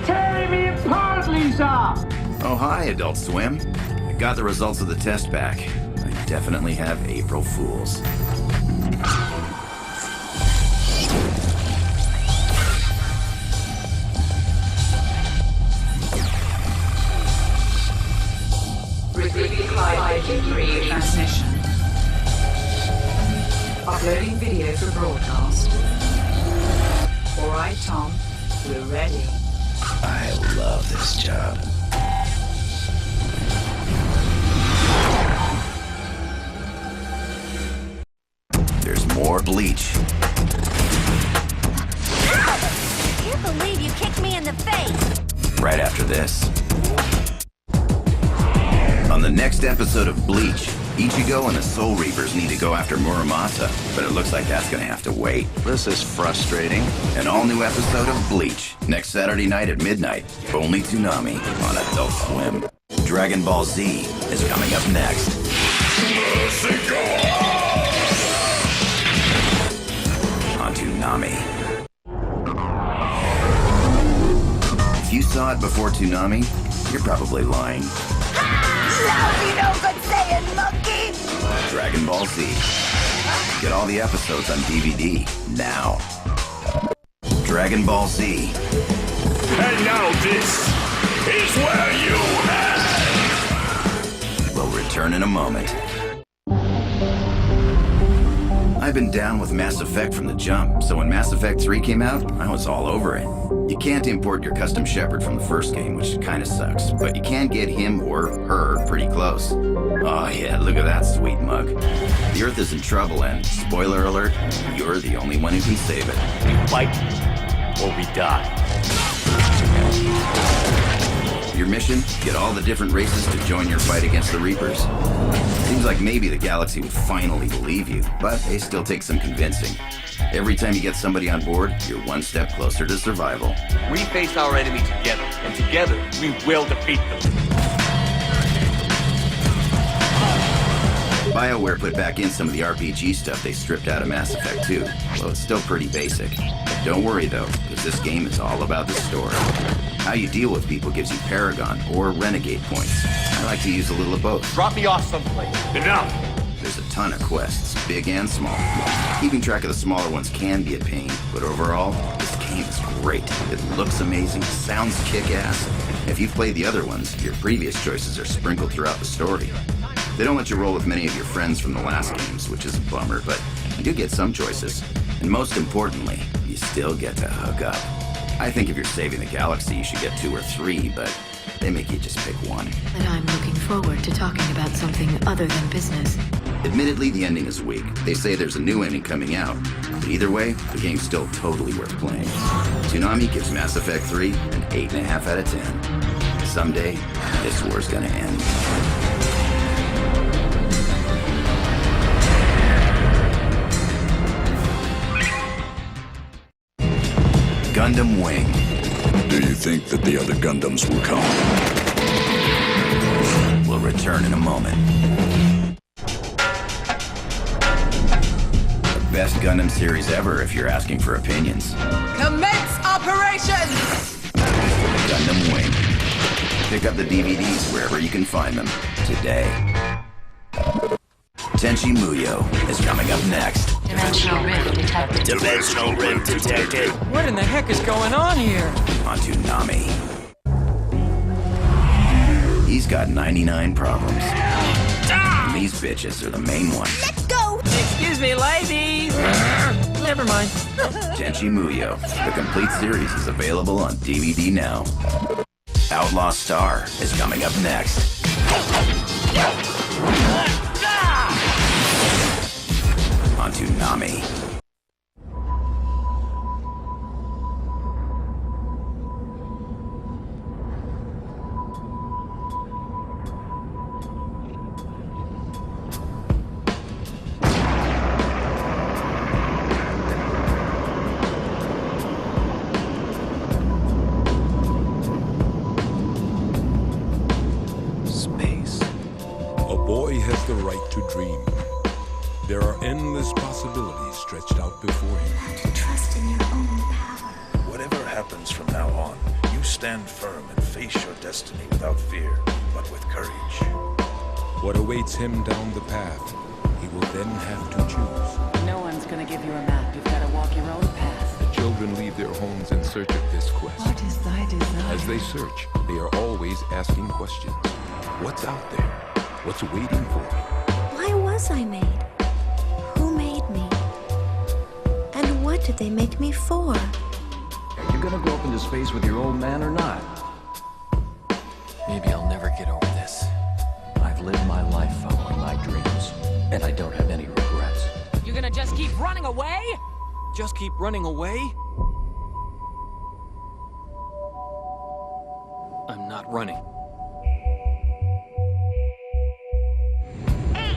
tearing me apart, Lisa! Oh, hi, Adult Swim. I got the results of the test back. I definitely have April Fools. Transmission. Uploading video for broadcast. All right, Tom, we're ready. I love this job. There's more Bleach. I can't believe you kicked me in the face! Right after this. On the next episode of Bleach, Ichigo and the Soul Reapers need to go after Muramasa, but it looks like that's gonna have to wait. This is frustrating. An all-new episode of Bleach, next Saturday night at midnight, only Toonami on Adult Swim. Dragon Ball Z is coming up next. On Toonami. If you saw it before Toonami, you're probably lying. Lousy no good saying, monkey! Dragon Ball Z. Get all the episodes on DVD now. Dragon Ball Z. And now this is where you end! Will return in a moment. I've been down with Mass Effect from the jump, so when Mass Effect 3 came out, I was all over it. You can't import your custom Shepard from the first game, which kinda sucks, but you can get him or her pretty close. Oh yeah, look at that sweet mug. The Earth is in trouble and, spoiler alert, you're the only one who can save it. We fight or we die. Your mission? Get all the different races to join your fight against the Reapers. Seems like maybe the galaxy would finally believe you, but they still take some convincing. Every time you get somebody on board, you're one step closer to survival. We face our enemy together, and together we will defeat them. BioWare put back in some of the RPG stuff they stripped out of Mass Effect 2, well, it's still pretty basic. Don't worry though, because this game is all about the story. How you deal with people gives you Paragon or Renegade points. I like to use a little of both. Drop me off someplace. Enough! There's a ton of quests, big and small. Keeping track of the smaller ones can be a pain, but overall, this game is great. It looks amazing, sounds kick-ass. If you've played the other ones, your previous choices are sprinkled throughout the story. They don't let you roll with many of your friends from the last games, which is a bummer, but you do get some choices. And most importantly, you still get to hook up. I think if you're saving the galaxy, you should get 2 or 3, but they make you just pick one. And I'm looking forward to talking about something other than business. Admittedly, the ending is weak. They say there's a new ending coming out. But either way, the game's still totally worth playing. Toonami gives Mass Effect 3 an 8.5 out of 10. Someday, this war's gonna end. Gundam Wing. Do you think that the other Gundams will come? Will return in a moment. The best Gundam series ever if you're asking for opinions. Commence operation! Gundam Wing. Pick up the DVDs wherever you can find them today. Tenchi Muyo is coming up next. Dimensional rift detected. Dimensional rift detected. What in the heck is going on here? On Toonami. He's got 99 problems. And these bitches are the main one. Let's go! Excuse me, ladies! Never mind. Tenchi Muyo. The complete series is available on DVD now. Outlaw Star is coming up next. On Toonami. Space. A boy has the right to dream. There are endless possibilities stretched out before him. To trust in your own power. Whatever happens from now on, you stand firm and face your destiny without fear, but with courage. What awaits him down the path, he will then have to choose. No one's gonna give you a map. You've got to walk your own path. The children leave their homes in search of this quest. What is thy desire? As they search, they are always asking questions. What's out there? What's waiting for me? Why was I made? Who made me? And what did they make me for? Are you gonna go up into space with your old man or not? Maybe I'll never get over this. I've lived my life following my dreams, and I don't have any regrets. You gonna just keep running away? Just keep running away? I'm not running. 8,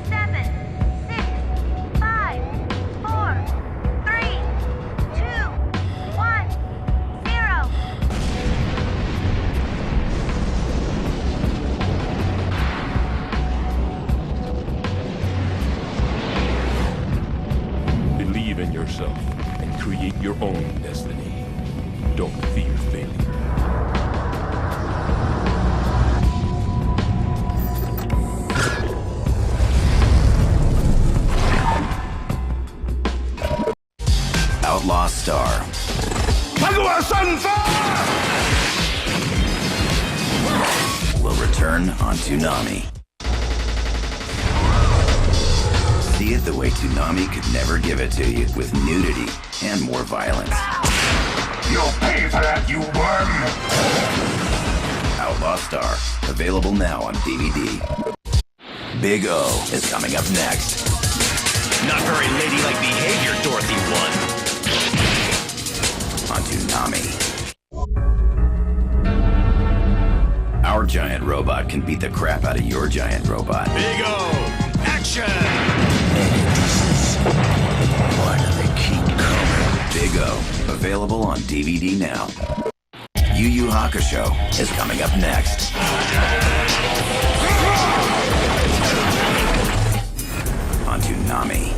7, 6, 5, 4, 3, 2, 1, 0. Believe in yourself and create your own destiny. Don't fear failure. Outlaw Star will return on Toonami. See it the way Toonami could never give it to you, with nudity and more violence. You'll pay for that, you worm! Outlaw Star, available now on DVD. Big O is coming up next. Not very ladylike behavior, Dorothy 1. On Toonami. Our giant robot can beat the crap out of your giant robot. Big O, action! Why do they keep coming? Big O, available on DVD now. Yu Yu Hakusho is coming up next. On Toonami.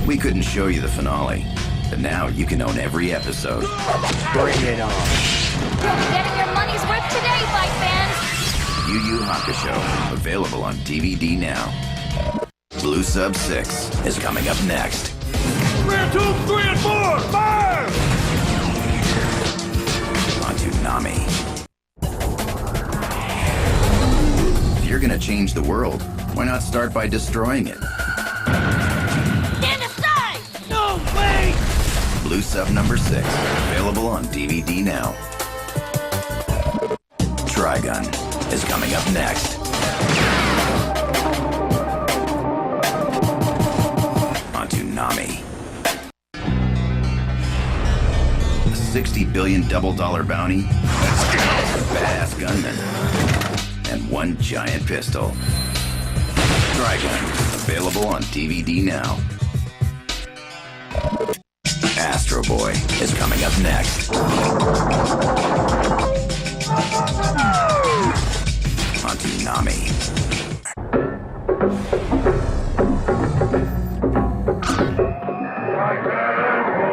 We couldn't show you the finale, but now you can own every episode. Bring it on. Getting your money's worth today, fight fans! Yu Yu Hakusho, available on DVD now. Blue Sub 6 is coming up next. 3, 2, 3, and 4, fire! On Toonami. If you're gonna change the world, why not start by destroying it? Stand aside! No, wait! Blue Sub number 6, available on DVD now. Trigun is coming up next. On Toonami. A $60 billion double-dollar bounty, badass gunman, and one giant pistol. Trigun, available on DVD now. Astro Boy is coming up next. On Toonami.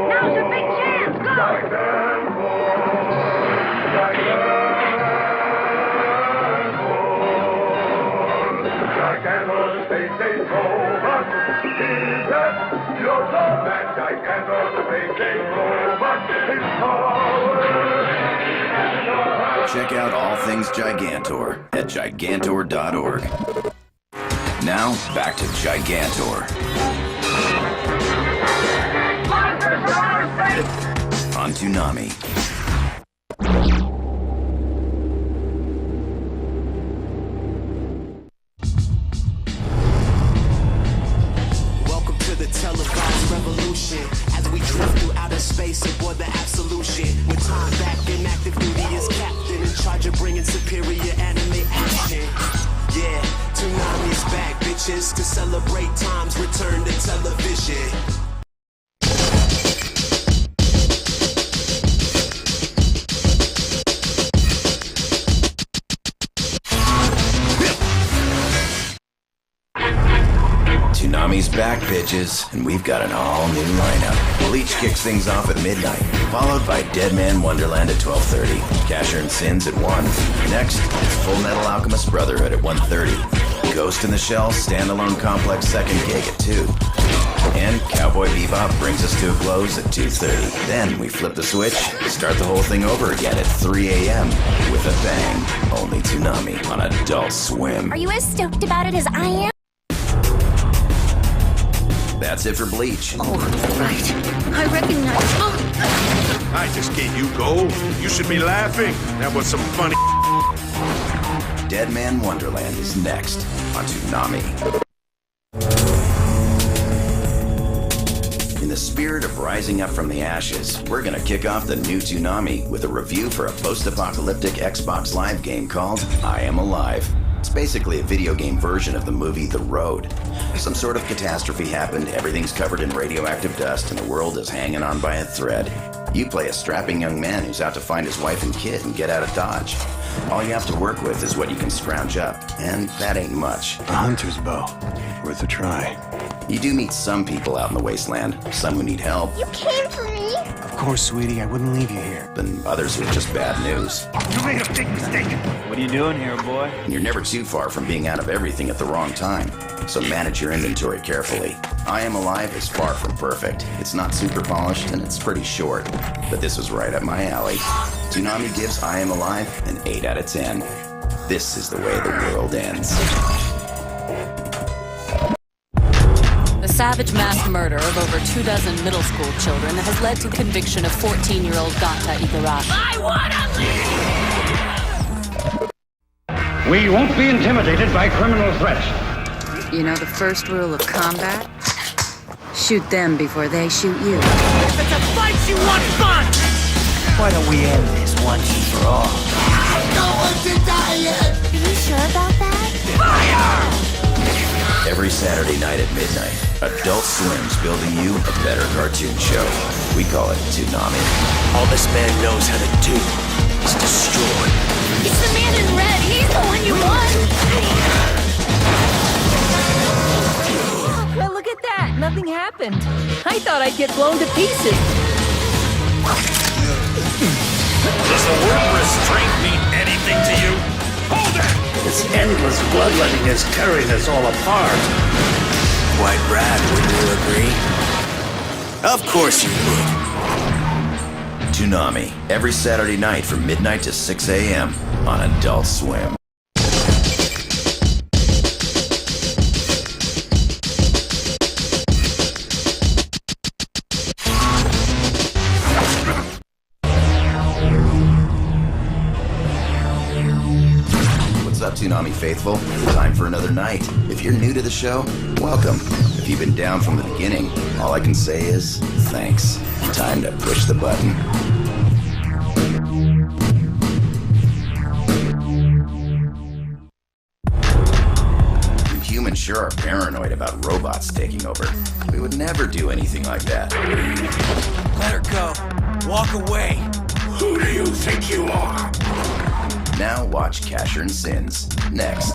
Now's your big chance! Go! Check out all things Gigantor at gigantor.org. Now, back to Gigantor. On Toonami. Welcome to the televised revolution. As we drift through outer space aboard the absolution. With time back in active duty as captain, in charge of bringing superior anime action. Yeah, Toonami's back, bitches. To celebrate time's return to television. Toonami's back, bitches, and we've got an all-new lineup. Bleach kicks things off at midnight, followed by Dead Man Wonderland at 12:30, Casher and Sins at 1. Next, Full Metal Alchemist Brotherhood at 1:30, Ghost in the Shell Standalone Complex Second Gig at 2. And Cowboy Bebop brings us to a close at 2:30. Then we flip the switch, start the whole thing over again at 3 a.m. with a bang. Only Toonami on Adult Swim. Are you as stoked about it as I am? That's it for Bleach. Oh, right. I recognize. I just gave you gold. You should be laughing. That was some funny. Dead Man Wonderland is next on Toonami. In the spirit of rising up from the ashes, we're gonna kick off the new Toonami with a review for a post-apocalyptic Xbox Live game called I Am Alive. It's basically a video game version of the movie The Road. Some sort of catastrophe happened, everything's covered in radioactive dust, and the world is hanging on by a thread. You play a strapping young man who's out to find his wife and kid and get out of Dodge. All you have to work with is what you can scrounge up, and that ain't much. A hunter's bow. Worth a try. You do meet some people out in the wasteland, some who need help. You came for me? Of course, sweetie. I wouldn't leave you here. And others who are just bad news. You made a big mistake. What are you doing here, boy? And you're never too far from being out of everything at the wrong time. So manage your inventory carefully. I Am Alive is far from perfect. It's not super polished and it's pretty short. But this was right up my alley. Toonami gives I Am Alive an 8 out of 10. This is the way the world ends. The savage mass murder of over 24 middle school children has led to the conviction of 14-year-old Gata Igarashi. I wanna leave! We won't be intimidated by criminal threats. You know the first rule of combat? Shoot them before they shoot you. If it's a fight, you want fun! Why don't we end this once and for all? No one's in die yet! Are you sure about that? Fire! Every Saturday night at midnight, Adult Swim's building you a better cartoon show. We call it Toonami. All this man knows how to do is destroy. It's the man in red. He's the one you want. Well, look at that. Nothing happened. I thought I'd get blown to pieces. Does the word restraint mean anything to you? Hold it! This endless bloodletting is tearing us all apart. Quite rad, wouldn't you agree? Of course you would. Toonami, every Saturday night from midnight to 6 a.m. on Adult Swim. What's up, Toonami faithful? Time for another night. If you're new to the show, welcome. If you've been down from the beginning, all I can say is thanks. Time to push the button. Humans sure are paranoid about robots taking over. We would never do anything like that. Let her go. Walk away. Who do you think you are? Now watch Casher and Sins next.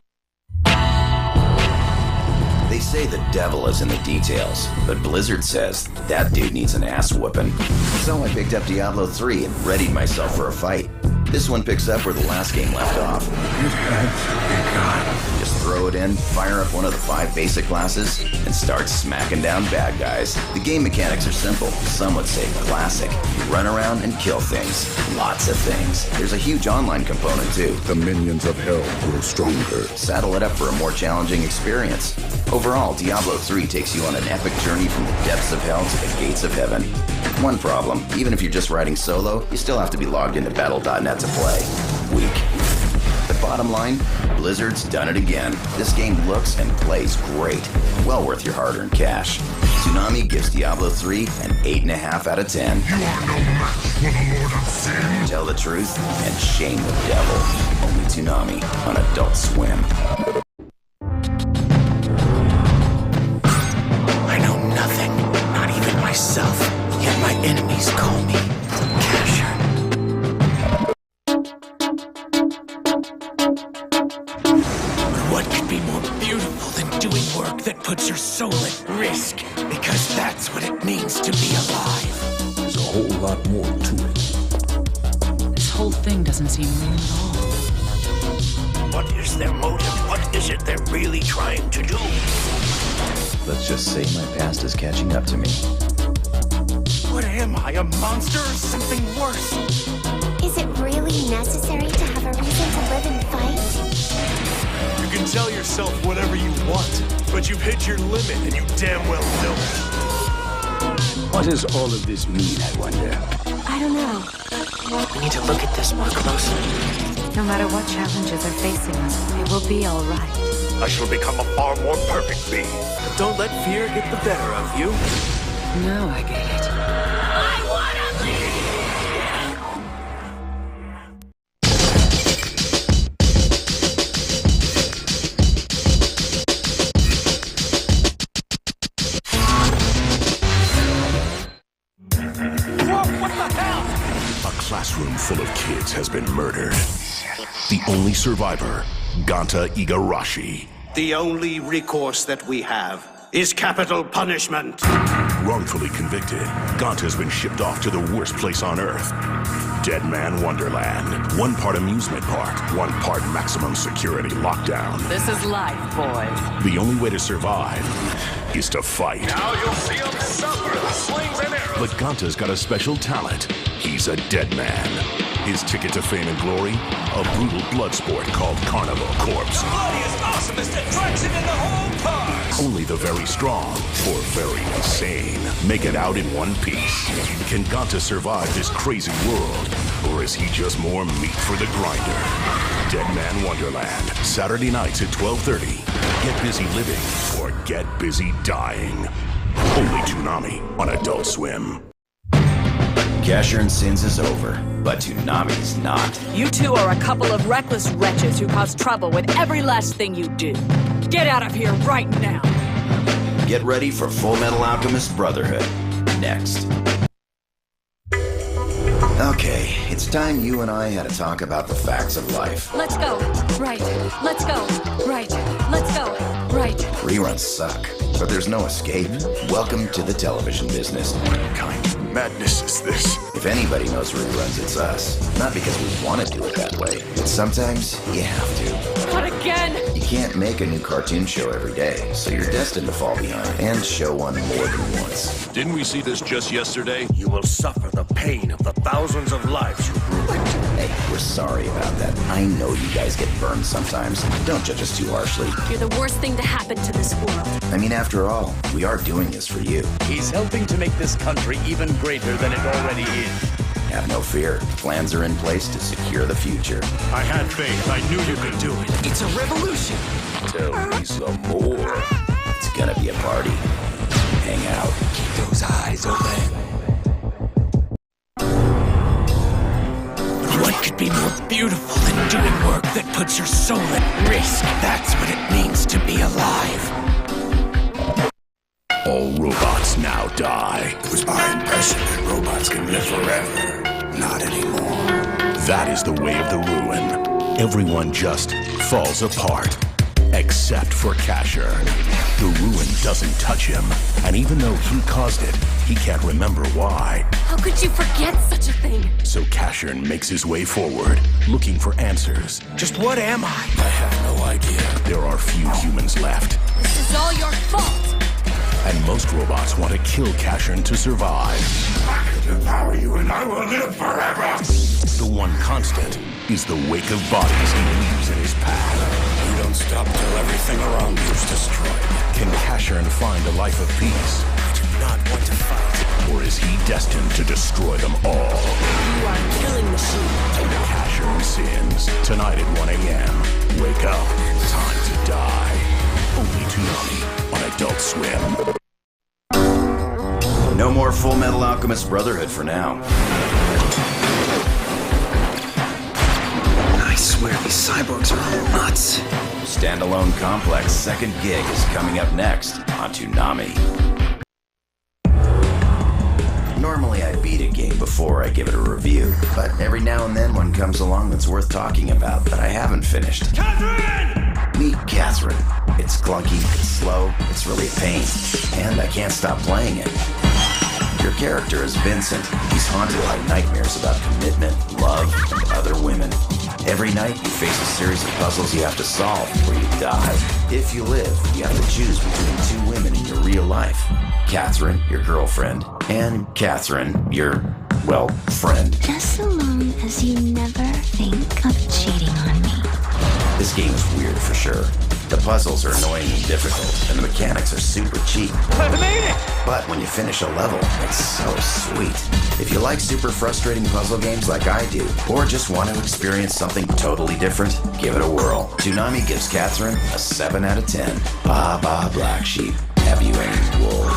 They say the devil is in the details, but Blizzard says that dude needs an ass whooping. So I picked up Diablo 3 and readied myself for a fight. This one picks up where the last game left off. It had to be gone. Just throw it in, fire up one of the 5 basic classes, and start smacking down bad guys. The game mechanics are simple, some would say classic. You run around and kill things. Lots of things. There's a huge online component too. The minions of hell grow stronger. Saddle it up for a more challenging experience. Overall, Diablo 3 takes you on an epic journey from the depths of hell to the gates of heaven. One problem, even if you're just riding solo, you still have to be logged into battle.net to play. Weak. The bottom line, Blizzard's done it again. This game looks and plays great. Well worth your hard-earned cash. Toonami gives Diablo 3 an 8.5 out of 10. You are no match for the Lord of Sin. Tell the truth and shame the devil. Only Toonami on Adult Swim. I know nothing, not even myself. Yet my enemies call me Casher. What could be more beautiful than doing work that puts your soul at risk? Because that's what it means to be alive. There's a whole lot more to it. This whole thing doesn't seem real at all. What is their motive? What is it they're really trying to do? Let's just say my past is catching up to me. What am I, a monster or something worse? Is it really necessary to have a reason to live and fight? You can tell yourself whatever you want, but you've hit your limit and you damn well know it. What does all of this mean, I wonder? I don't know. We need to look at this more closely. No matter what challenges are facing us, it will be all right. I shall become a far more perfect being. But don't let fear get the better of you. Now I get it. I wanna live! A classroom full of kids has been murdered. The only survivor, Ganta Igarashi. The only recourse that we have is capital punishment. Wrongfully convicted, Ganta has been shipped off to the worst place on Earth. Dead Man Wonderland. One part amusement park, one part maximum security lockdown. This is life, boys. The only way to survive is to fight. Now you'll see him suffer the slings and arrows. But Ganta's got a special talent. He's a dead man. His ticket to fame and glory? A brutal blood sport called Carnival Corpse. The bloodiest, awesomest attraction in the whole park! Only the very strong, or very insane, make it out in one piece. Can Ganta survive this crazy world? Or is he just more meat for the grinder? Dead Man Wonderland, Saturday nights at 12:30. Get busy living, or get busy dying. Only Toonami on Adult Swim. Casher and Sins is over, but Toonami's not. You two are a couple of reckless wretches who cause trouble with every last thing you do. Get out of here right now. Get ready for Full Metal Alchemist Brotherhood. Next. Okay, it's time you and I had to talk about the facts of life. Let's go. Right. Let's go. Right. Let's go. Right. Reruns suck, but there's no escape. Welcome to the television business. What kind of madness is this? If anybody knows reruns, it's us. Not because we want to do it that way, but sometimes you have to. Not again! You can't make a new cartoon show every day, so you're destined to fall behind and show one more than once. Didn't we see this just yesterday? You will suffer the pain of the thousands of lives you ruined. Hey, we're sorry about that. I know you guys get burned sometimes. Don't judge us too harshly. You're the worst thing to happen to this world. I mean, after all, we are doing this for you. He's helping to make this country even greater than it already is. Have no fear. Plans are in place to secure the future. I had faith. I knew you could do it. It's a revolution! Tell me some more. It's gonna be a party. Hang out. Keep those eyes open. What could be more beautiful than doing work that puts your soul at risk? That's what it means to be alive. All robots now die. It was my impression that robots can live forever. Not anymore. That is the way of the ruin. Everyone just falls apart. Except for Casher. The ruin doesn't touch him. And even though he caused it, he can't remember why. How could you forget such a thing? So Casher makes his way forward, looking for answers. Just what am I? I have no idea. There are few humans left. This is all your fault! And most robots want to kill Casher to survive. I can devour you and I will live forever. The one constant is the wake of bodies he leaves in his path. You don't stop till everything around you is destroyed. Can Casher find a life of peace? I do not want to fight. Or is he destined to destroy them all? You are a killing machine. Casher Sins, tonight at 1 a.m. Wake up. Time to die. Only Toonami on Adult Swim. No more Full Metal Alchemist Brotherhood for now. I swear these cyborgs are all nuts. Standalone Complex second gig is coming up next on Toonami. Normally I beat a game before I give it a review, but every now and then one comes along that's worth talking about that I haven't finished. Catherine! Meet Cat. clunky, it's slow, it's really a pain. And I can't stop playing it. Your character is Vincent. He's haunted by nightmares about commitment, love, and other women. Every night, you face a series of puzzles you have to solve before you die. If you live, you have to choose between two women in your real life. Catherine, your girlfriend, and Catherine, your, well, friend. Just so long as you never think of cheating on me. This game is weird for sure. The puzzles are annoyingly difficult, and the mechanics are super cheap. I made it! But when you finish a level, it's so sweet. If you like super frustrating puzzle games like I do, or just want to experience something totally different, give it a whirl. Toonami gives Catherine a 7 out of 10. Ba ba black sheep, have you any wool?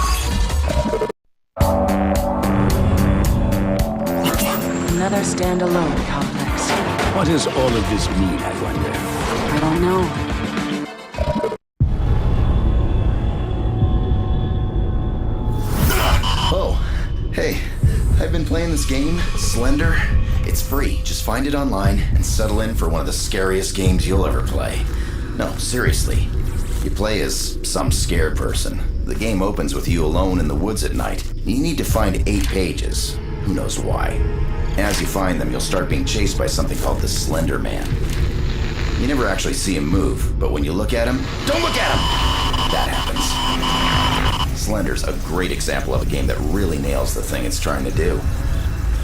Another standalone complex. What does all of this mean, I wonder? I don't know. Oh, hey, I've been playing this game, Slender. It's free. Just find it online and settle in for one of the scariest games you'll ever play. No, seriously. You play as some scared person. The game opens with you alone in the woods at night. You need to find 8 pages. Who knows why? As you find them, you'll start being chased by something called the Slender Man. You never actually see him move, but when you look at him, don't look at him! That happens. Slender's a great example of a game that really nails the thing it's trying to do.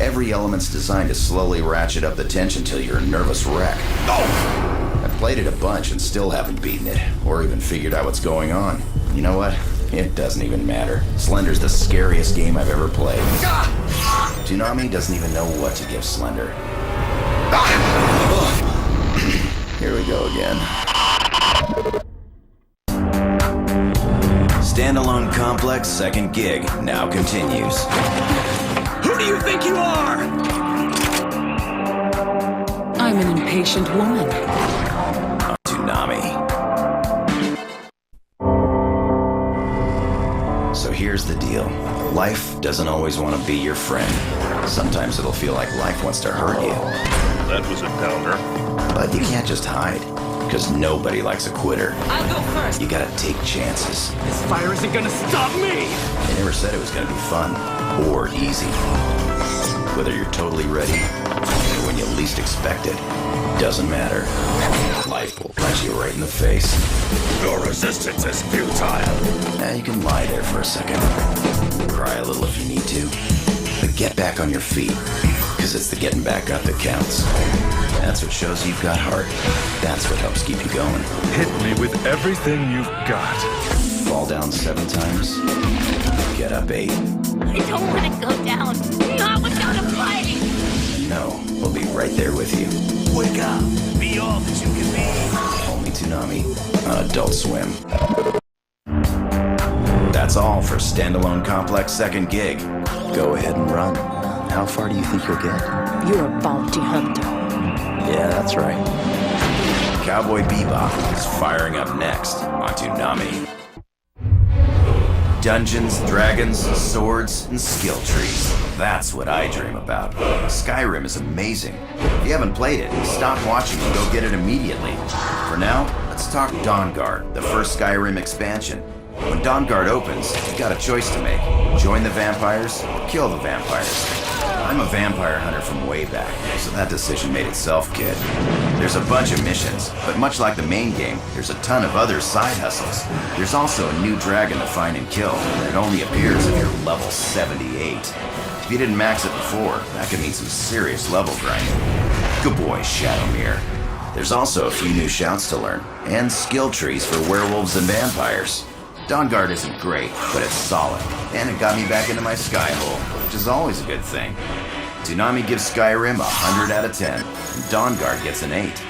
Every element's designed to slowly ratchet up the tension till you're a nervous wreck. Oh! I've played it a bunch and still haven't beaten it, or even figured out what's going on. You know what? It doesn't even matter. Slender's the scariest game I've ever played. Toonami doesn't even know what to give Slender. Here we go again. Standalone Complex second gig now continues. Who do you think you are? I'm an impatient woman. Toonami. So here's the deal. Life doesn't always want to be your friend. Sometimes it'll feel like life wants to hurt you. That was a downer. But you can't just hide, because nobody likes a quitter. I'll go first. You gotta take chances. This fire isn't gonna stop me! They never said it was gonna be fun or easy. Whether you're totally ready or when you least expect it, doesn't matter. Life will punch you right in the face. Your resistance is futile. Now you can lie there for a second. Cry a little if you need to. But get back on your feet, because it's the getting back up that counts. That's what shows you've got heart. That's what helps keep you going. Hit me with everything you've got. Fall down 7 times, get up 8. I don't want to go down. Not without a fight. No, we'll be right there with you. Wake up. Be all that you can be. Only Toonami on Adult Swim. That's all for Standalone Complex second gig. Go ahead and run. How far do you think you'll get? You're a bounty hunter. Yeah, that's right. Cowboy Bebop is firing up next on Toonami. Dungeons, dragons, swords, and skill trees. That's what I dream about. Skyrim is amazing. If you haven't played it, stop watching and go get it immediately. For now, let's talk Dawnguard, the first Skyrim expansion. When Dawnguard opens, you got a choice to make. Join the vampires or kill the vampires. I'm a vampire hunter from way back, so that decision made itself, kid. There's a bunch of missions, but much like the main game, there's a ton of other side hustles. There's also a new dragon to find and kill, and it only appears if you're level 78. If you didn't max it before, that could mean some serious level grinding. Good boy, Shadowmere. There's also a few new shouts to learn, and skill trees for werewolves and vampires. Dawnguard isn't great, but it's solid, and it got me back into my sky hole, which is always a good thing. Toonami gives Skyrim 100 out of 10, and Dawnguard gets an 8.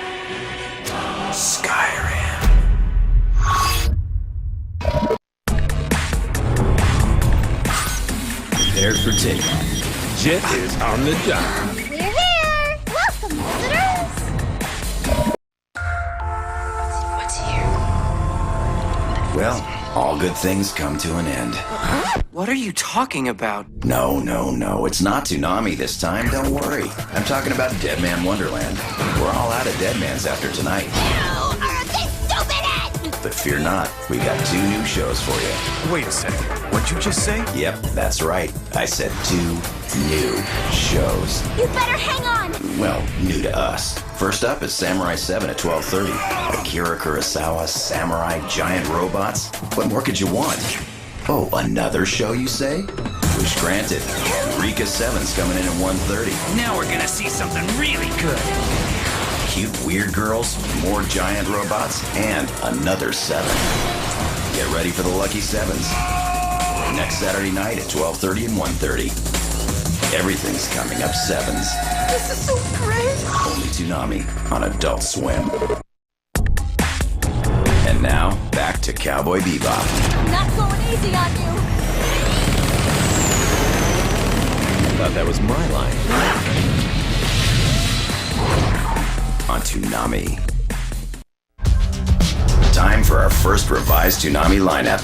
Skyrim. Prepared for takeoff. Jet is on the job. We're here! Welcome, visitors! What's here? Well, all good things come to an end. What are you talking about? No, it's not Toonami this time, don't worry. I'm talking about Dead Man Wonderland. We're all out of Dead Mans after tonight. You are a big stupid! But fear not. We got 2 new shows for you. Wait a second. What'd you just say? Yep, that's right. I said 2 new shows. You better hang on! Well, new to us. First up is Samurai 7 at 12:30. Akira Kurosawa, samurai, giant robots. What more could you want? Oh, another show, you say? Wish granted. Rika 7's coming in at 1:30. Now we're gonna see something really good. Cute weird girls, more giant robots, and another 7. Get ready for the Lucky 7s. Next Saturday night at 12:30 and 1:30. Everything's coming up 7s. This is so great! Only Toonami on Adult Swim. And now, back to Cowboy Bebop. I'm not going easy on you! I thought that was my line. On Toonami. Time for our first revised Toonami lineup.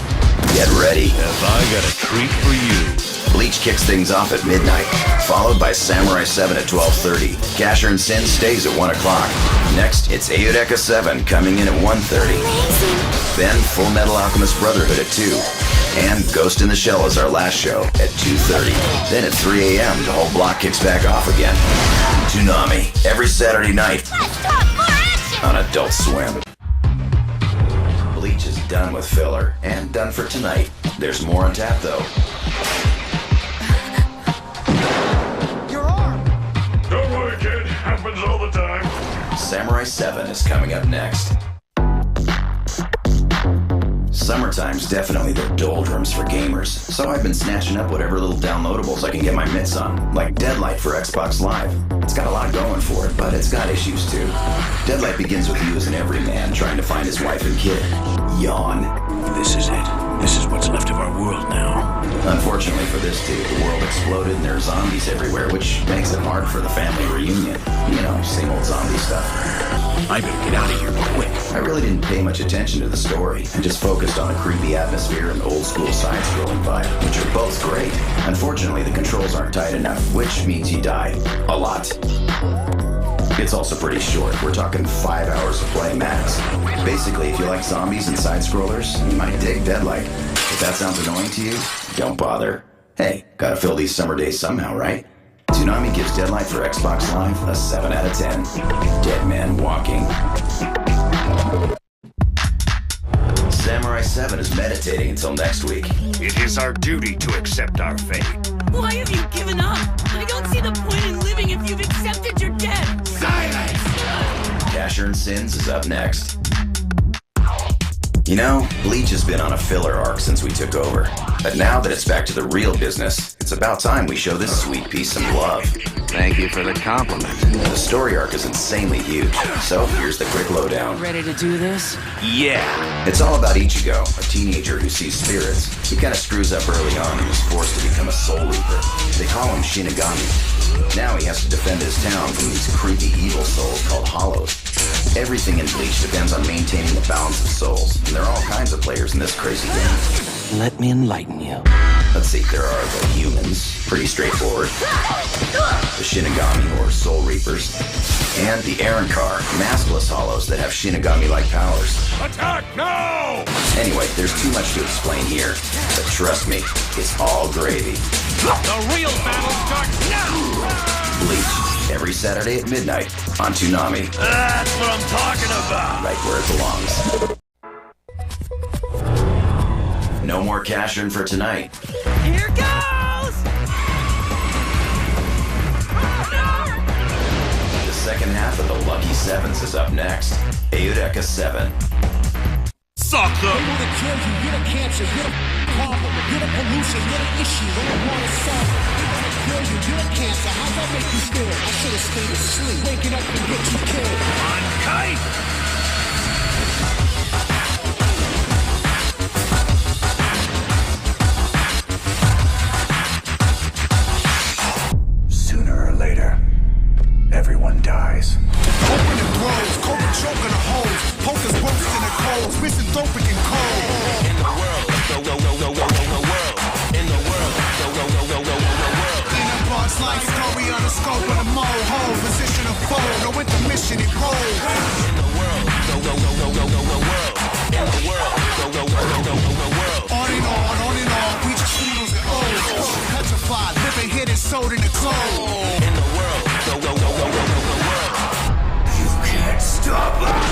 Get ready. Have I got a treat for you? Bleach kicks things off at midnight, followed by Samurai 7 at 12:30. Casher and Sin stays at 1 o'clock. Next, it's Ayudeka 7 coming in at 1:30. Then Full Metal Alchemist Brotherhood at 2. And Ghost in the Shell is our last show at 2:30. Then at 3 a.m., the whole block kicks back off again. Toonami, every Saturday night on Adult Swim. Bleach is done with filler and done for tonight. There's more on tap, though. Don't worry, kid. Happens all the time. Samurai 7 is coming up next. Summertime's definitely the doldrums for gamers, so I've been snatching up whatever little downloadables I can get my mitts on, like Deadlight for Xbox Live. It's got a lot going for it, but it's got issues too. Deadlight begins with you as an everyman trying to find his wife and kid. Yawn. This is it. This is what's left of our world now. Unfortunately for this dude, the world exploded and there are zombies everywhere, which makes it hard for the family reunion. You know, same old zombie stuff. I better get out of here quick. I really didn't pay much attention to the story and just focused on the creepy atmosphere and the old school side-scrolling vibe, which are both great. Unfortunately, the controls aren't tight enough, which means you die a lot. It's also pretty short. We're talking 5 hours of play max. Basically, if you like zombies and side-scrollers, you might dig Deadlight. If that sounds annoying to you, don't bother. Hey, gotta fill these summer days somehow, right? Toonami gives Deadlight for Xbox Live a 7 out of 10. Dead Man Walking. Samurai 7 is meditating until next week. It is our duty to accept our fate. Why have you given up? I don't see the point in living if you've accepted your death. Silence! Casher and Sins is up next. You know, Bleach has been on a filler arc since we took over. But now that it's back to the real business, it's about time we show this sweet piece some love. Thank you for the compliment. The story arc is insanely huge, so here's the quick lowdown. Ready to do this? Yeah! It's all about Ichigo, a teenager who sees spirits. He kind of screws up early on and is forced to become a soul reaper. They call him Shinigami. Now he has to defend his town from these creepy evil souls called Hollows. Everything in Bleach depends on maintaining the balance of souls, and there are all kinds of players in this crazy game. Let me enlighten you. Let's see, there are the humans, pretty straightforward. The Shinigami, or Soul Reapers. And the Aaronkar, maskless Hollows that have Shinigami-like powers. Attack now! Anyway, there's too much to explain here, but trust me, it's all gravy. The real battle starts now! Bleach, every Saturday at midnight on Toonami. That's what I'm talking about! Right where it belongs. No more cash-in for tonight. Here goes! The second half of the Lucky Sevens is up next. Ayudeka 7. Suck them! They wanna kill you, you're the cancer, you're the problem, you're the pollution, you're the issue, they don't wanna solve it. They wanna kill you, you're the cancer, how's that make you feel? I should've stayed asleep, waking up and get you killed. On kite! Sooner or later, everyone dies. Open the throats, coke and choke in the holes, pokers roasting the coals, misanthropic and cold. In the world, world. In the world, world. In a box life story on the scope of the mo-ho, position of foe, no intermission, it rolls. In the world, world. In the world. sold in the clothes. In the world, the world. You can't stop us!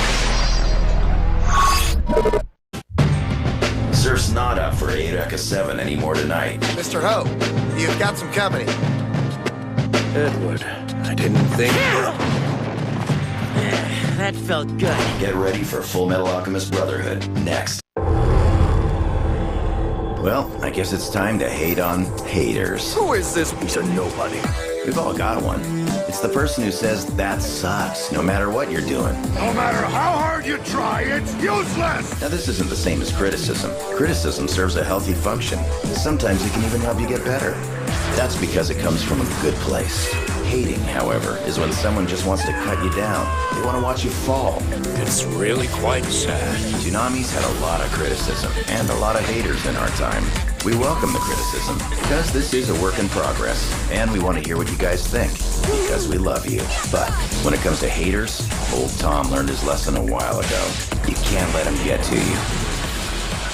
Surf's not up for Eureka 7 anymore tonight. Mr. Ho, you've got some company. Edward, I didn't think... That felt good. Get ready for Full Metal Alchemist Brotherhood next. Well, I guess it's time to hate on haters. Who is this piece of nobody? We've all got one. It's the person who says that sucks, no matter what you're doing. No matter how hard you try, it's useless! Now, this isn't the same as criticism. Criticism serves a healthy function. Sometimes it can even help you get better. That's because it comes from a good place. Hating, however, is when someone just wants to cut you down. They want to watch you fall. It's really quite sad. Toonami's had a lot of criticism and a lot of haters in our time. We welcome the criticism because this is a work in progress, and we want to hear what you guys think because we love you. But when it comes to haters, old Tom learned his lesson a while ago. You can't let him get to you.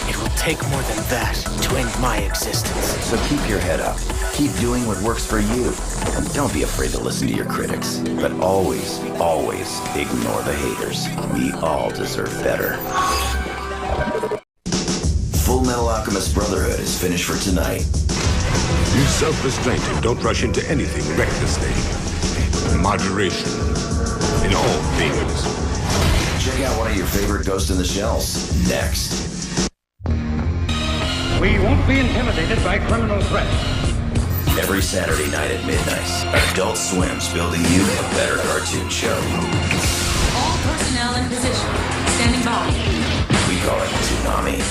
It will take more than that to end my existence. So keep your head up. Keep doing what works for you. And don't be afraid to listen to your critics. But always, always ignore the haters. We all deserve better. Full Metal Alchemist Brotherhood is finished for tonight. Use self-restraint and don't rush into anything recklessly. Moderation in all things. Check out one of your favorite Ghost in the Shells next. We won't be intimidated by criminal threats. Every Saturday night at midnight, Adult Swim's building you a better cartoon show. All personnel in position. Standing by. We call it Toonami.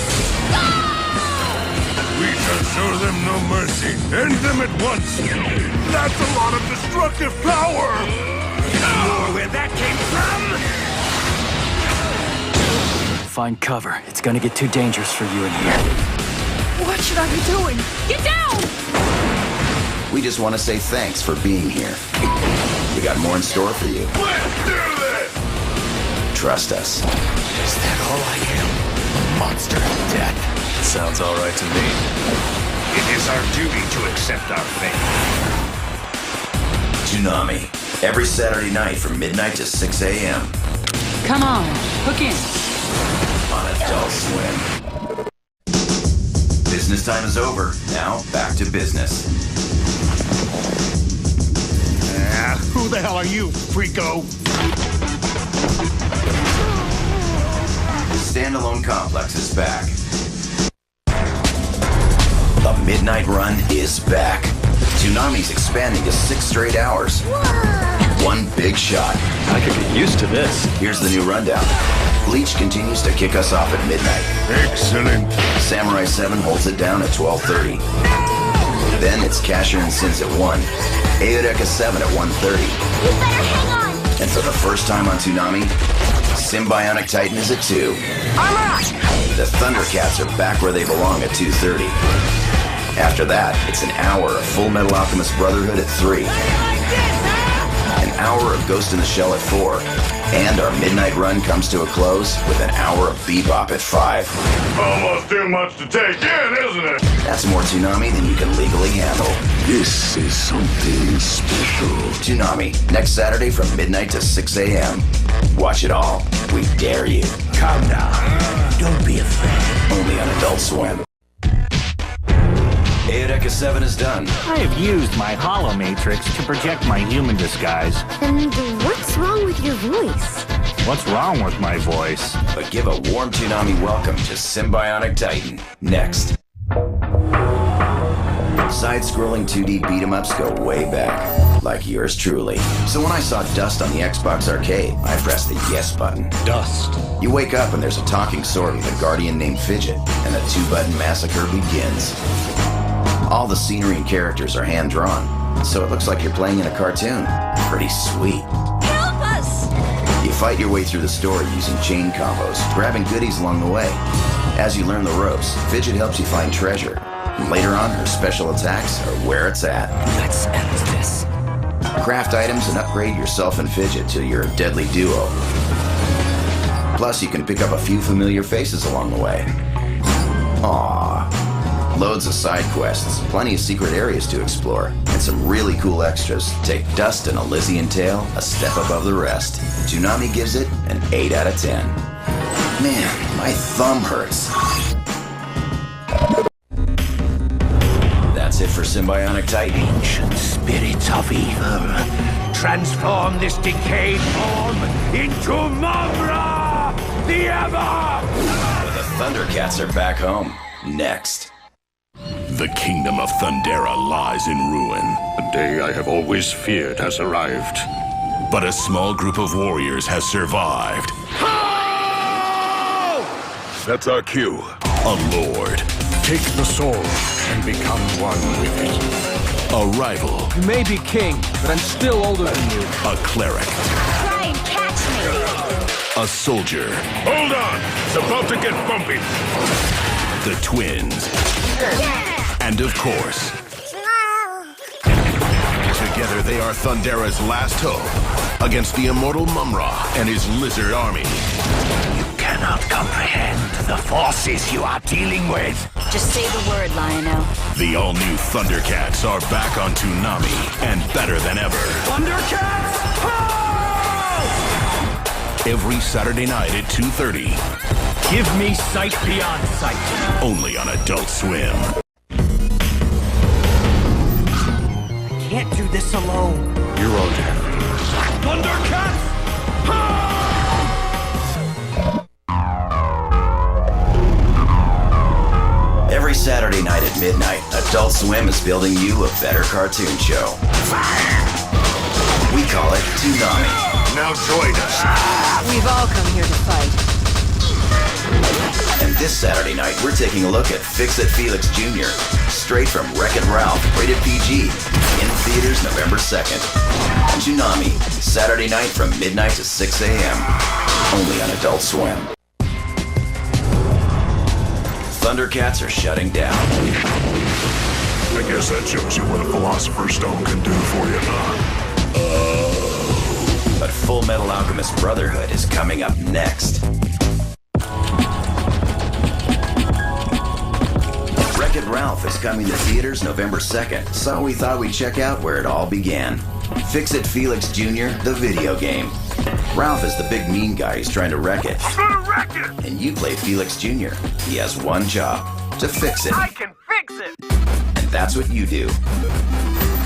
We shall show them no mercy. End them at once. That's a lot of destructive power. Oh, where that came from? Find cover. It's gonna get too dangerous for you in here. What should I be doing? Get down! We just want to say thanks for being here. We got more in store for you. Let's do this! Trust us. Is that all I am? A monster of death? Sounds all right to me. It is our duty to accept our fate. Toonami. Every Saturday night from midnight to 6 a.m. Come on, hook in. On Adult Swim. Business time is over. Now, back to business. Who the hell are you, freako? The standalone complex is back. The Midnight Run is back. Toonami's expanding to 6 straight hours. One big shot. I could get used to this. Here's the new rundown. Bleach continues to kick us off at midnight. Excellent. Samurai 7 holds it down at 12:30. Then it's Casher and Sins at 1. Eureka 7 at 1:30. You better hang on! And for the first time on Toonami, Symbionic Titan is at 2. The Thundercats are back where they belong at 2:30. After that, it's an hour of Full Metal Alchemist Brotherhood at 3. An hour of Ghost in the Shell at 4. And our midnight run comes to a close with an hour of Bebop at 5. Almost too much to take in, isn't it? That's more Toonami than you can legally handle. This is something special. Toonami, next Saturday from midnight to 6 a.m. Watch it all. We dare you. Calm down. Don't be afraid. Only on Adult Swim. Eureka 7 is done. I have used my hollow matrix to project my human disguise. And what's wrong with your voice? What's wrong with my voice? But give a warm Toonami welcome to Symbionic Titan. Next. Side-scrolling 2D beat-em-ups go way back, like yours truly. So when I saw Dust on the Xbox Arcade, I pressed the yes button. Dust. You wake up and there's a talking sword with a guardian named Fidget, and the 2-button massacre begins. All the scenery and characters are hand-drawn, so it looks like you're playing in a cartoon. Pretty sweet. Help us! You fight your way through the story using chain combos, grabbing goodies along the way. As you learn the ropes, Fidget helps you find treasure. And later on, her special attacks are where it's at. Let's end this. Craft items and upgrade yourself and Fidget till you're a deadly duo. Plus, you can pick up a few familiar faces along the way. Aww. Loads of side quests, plenty of secret areas to explore. and some really cool extras take Dust and Elysian Tale a step above the rest. Toonami gives it an 8 out of 10. Man, my thumb hurts. That's it for Symbionic Titan. Ancient spirits of evil, transform this decayed form into Mamra, the Ever! The Thundercats are back home. Next. The kingdom of Thundera lies in ruin. The day I have always feared has arrived. But a small group of warriors has survived. That's our cue. A lord. Take the sword and become one with it. A rival. You may be king, but I'm still older than you. A cleric. Try and catch me! A soldier. Hold on! It's about to get bumpy. The twins. And of course, together they are Thundera's last hope against the immortal Mumra and his lizard army. You cannot comprehend the forces you are dealing with. Just say the word, Lionel. The all-new Thundercats are back on Toonami and better than ever. Thundercats! Every Saturday night at 2:30. Give me sight beyond sight. Only on Adult Swim. Can't do this alone. Your own turn. Thundercats! Every Saturday night at midnight, Adult Swim is building you a better cartoon show. We call it Toonami. Now join us. We've all come here to fight. And this Saturday night, we're taking a look at Fix-It Felix Jr., straight from Wreck-It Ralph, rated PG, in theaters November 2nd. Toonami, Saturday night from midnight to 6 a.m., only on Adult Swim. Thundercats are shutting down. I guess that shows you what a Philosopher's Stone can do for you, huh? But Full Metal Alchemist Brotherhood is coming up next. Wreck-It Ralph is coming to theaters November 2nd, so we thought we'd check out where it all began. Fix-It Felix Jr., the video game. Ralph is the big mean guy who's trying to wreck it. I'm gonna wreck it! And you play Felix Jr. He has one job, to fix it. I can fix it! And that's what you do.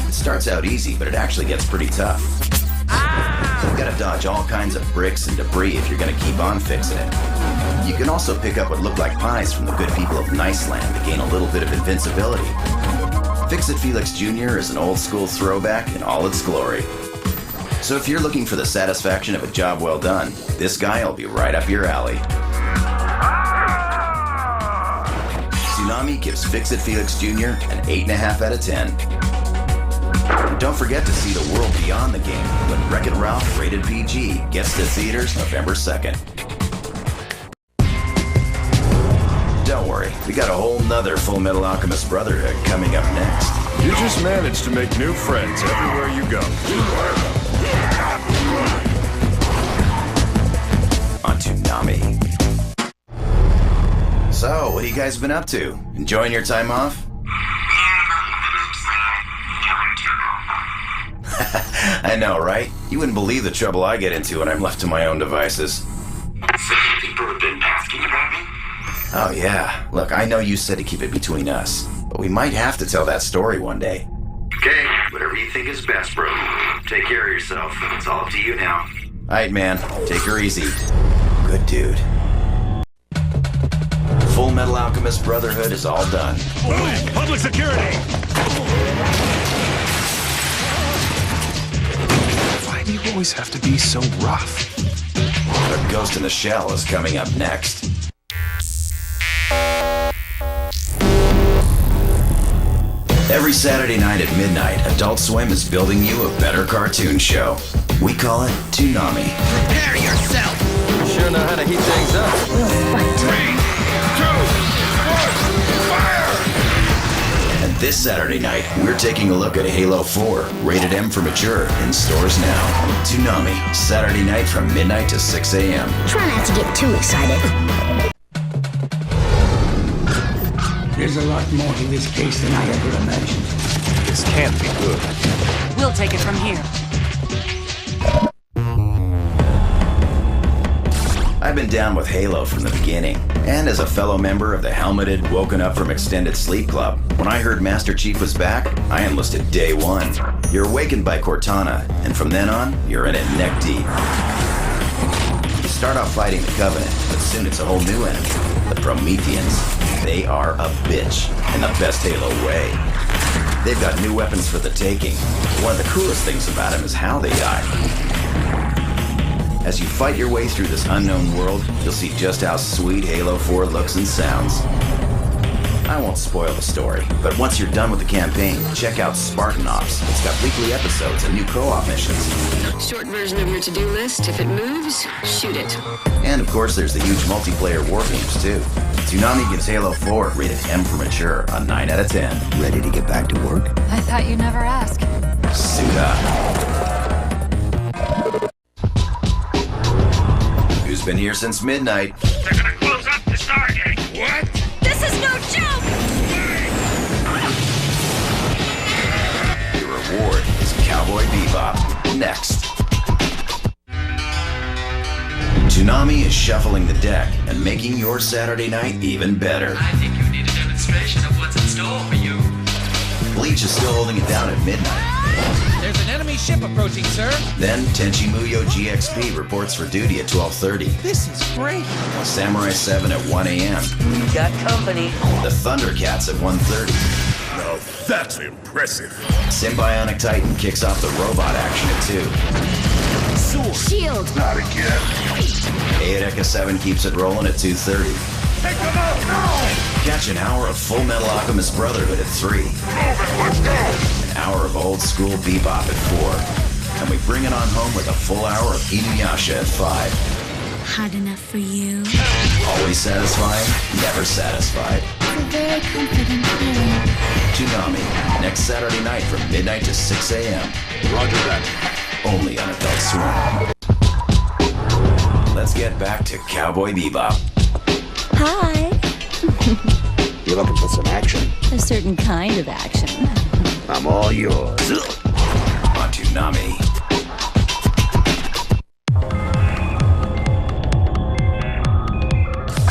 It starts out easy, but it actually gets pretty tough. You've got to dodge all kinds of bricks and debris if you're going to keep on fixing it. You can also pick up what look like pies from the good people of Niceland to gain a little bit of invincibility. Fix-It Felix Jr. is an old school throwback in all its glory. So if you're looking for the satisfaction of a job well done, this guy will be right up your alley. Toonami gives Fix-It Felix Jr. an 8.5 out of 10. And don't forget to see the world beyond the game when Wreck-It Ralph rated PG gets to theaters November 2nd. Don't worry, we got a whole nother Full Metal Alchemist Brotherhood coming up next. You just managed to make new friends everywhere you go. On Toonami. So, what have you guys been up to? Enjoying your time off? I know, right? You wouldn't believe the trouble I get into when I'm left to my own devices. People have been asking about me? Oh yeah. Look, I know you said to keep it between us, but we might have to tell that story one day. Okay, whatever you think is best, bro. Take care of yourself. It's all up to you now. Alright, man. Take her easy. Good dude. Full Metal Alchemist Brotherhood is all done. Move! Public security! Why do you always have to be so rough? The Ghost in the Shell is coming up next. Every Saturday night at midnight, Adult Swim is building you a better cartoon show. We call it Toonami. Prepare yourself! You sure know how to heat things up. We'll fight. 3, 2, 1, fire! And this Saturday night, we're taking a look at Halo 4, rated M for mature, in stores now. Toonami, Saturday night from midnight to 6 a.m. Try not to get too excited. There's a lot more to this case than I ever imagined. This can't be good. We'll take it from here. I've been down with Halo from the beginning, and as a fellow member of the helmeted, woken up from extended sleep club, when I heard Master Chief was back, I enlisted day one. You're awakened by Cortana, and from then on, you're in it neck deep. You start off fighting the Covenant, but soon it's a whole new enemy, the Prometheans. They are a bitch, in the best Halo way. They've got new weapons for the taking. One of the coolest things about them is how they die. As you fight your way through this unknown world, you'll see just how sweet Halo 4 looks and sounds. I won't spoil the story, but once you're done with the campaign, check out Spartan Ops. It's got weekly episodes and new co-op missions. Short version of your to-do list. If it moves, shoot it. And of course, there's the huge multiplayer war games too. Toonami gives Halo 4 rated M for mature, a 9 out of 10. Ready to get back to work? I thought you'd never ask. Suit up. Who's been here since midnight? They're gonna close up the Stargate. What? This is no joke! Your reward is Cowboy Bebop. Next. Toonami is shuffling the deck and making your Saturday night even better. I think you need a demonstration of what's in store for you. Bleach is still holding it down at midnight. There's an enemy ship approaching, sir. Then Tenchi Muyo GXP reports for duty at 12:30. This is great. Samurai 7 at 1 a.m. We got company. The Thundercats at 1:30. Now that's impressive. Symbionic Titan kicks off the robot action at 2. Sword. Shield. Not again. Eireka 7 keeps it rolling at 2:30. Take them out now! Catch an hour of Full Metal Alchemist Brotherhood at 3. Let's go! An hour of old school bebop at 4. And we bring it on home with a full hour of Inuyasha at 5. Hot enough for you? Always satisfying, never satisfied. It's a very comforting feeling. Toonami, next Saturday night from midnight to 6 a.m. Roger that. Only on Adult Swim. Let's get back to Cowboy Bebop. Hi. You looking for some action? A certain kind of action. I'm all yours. On Toonami.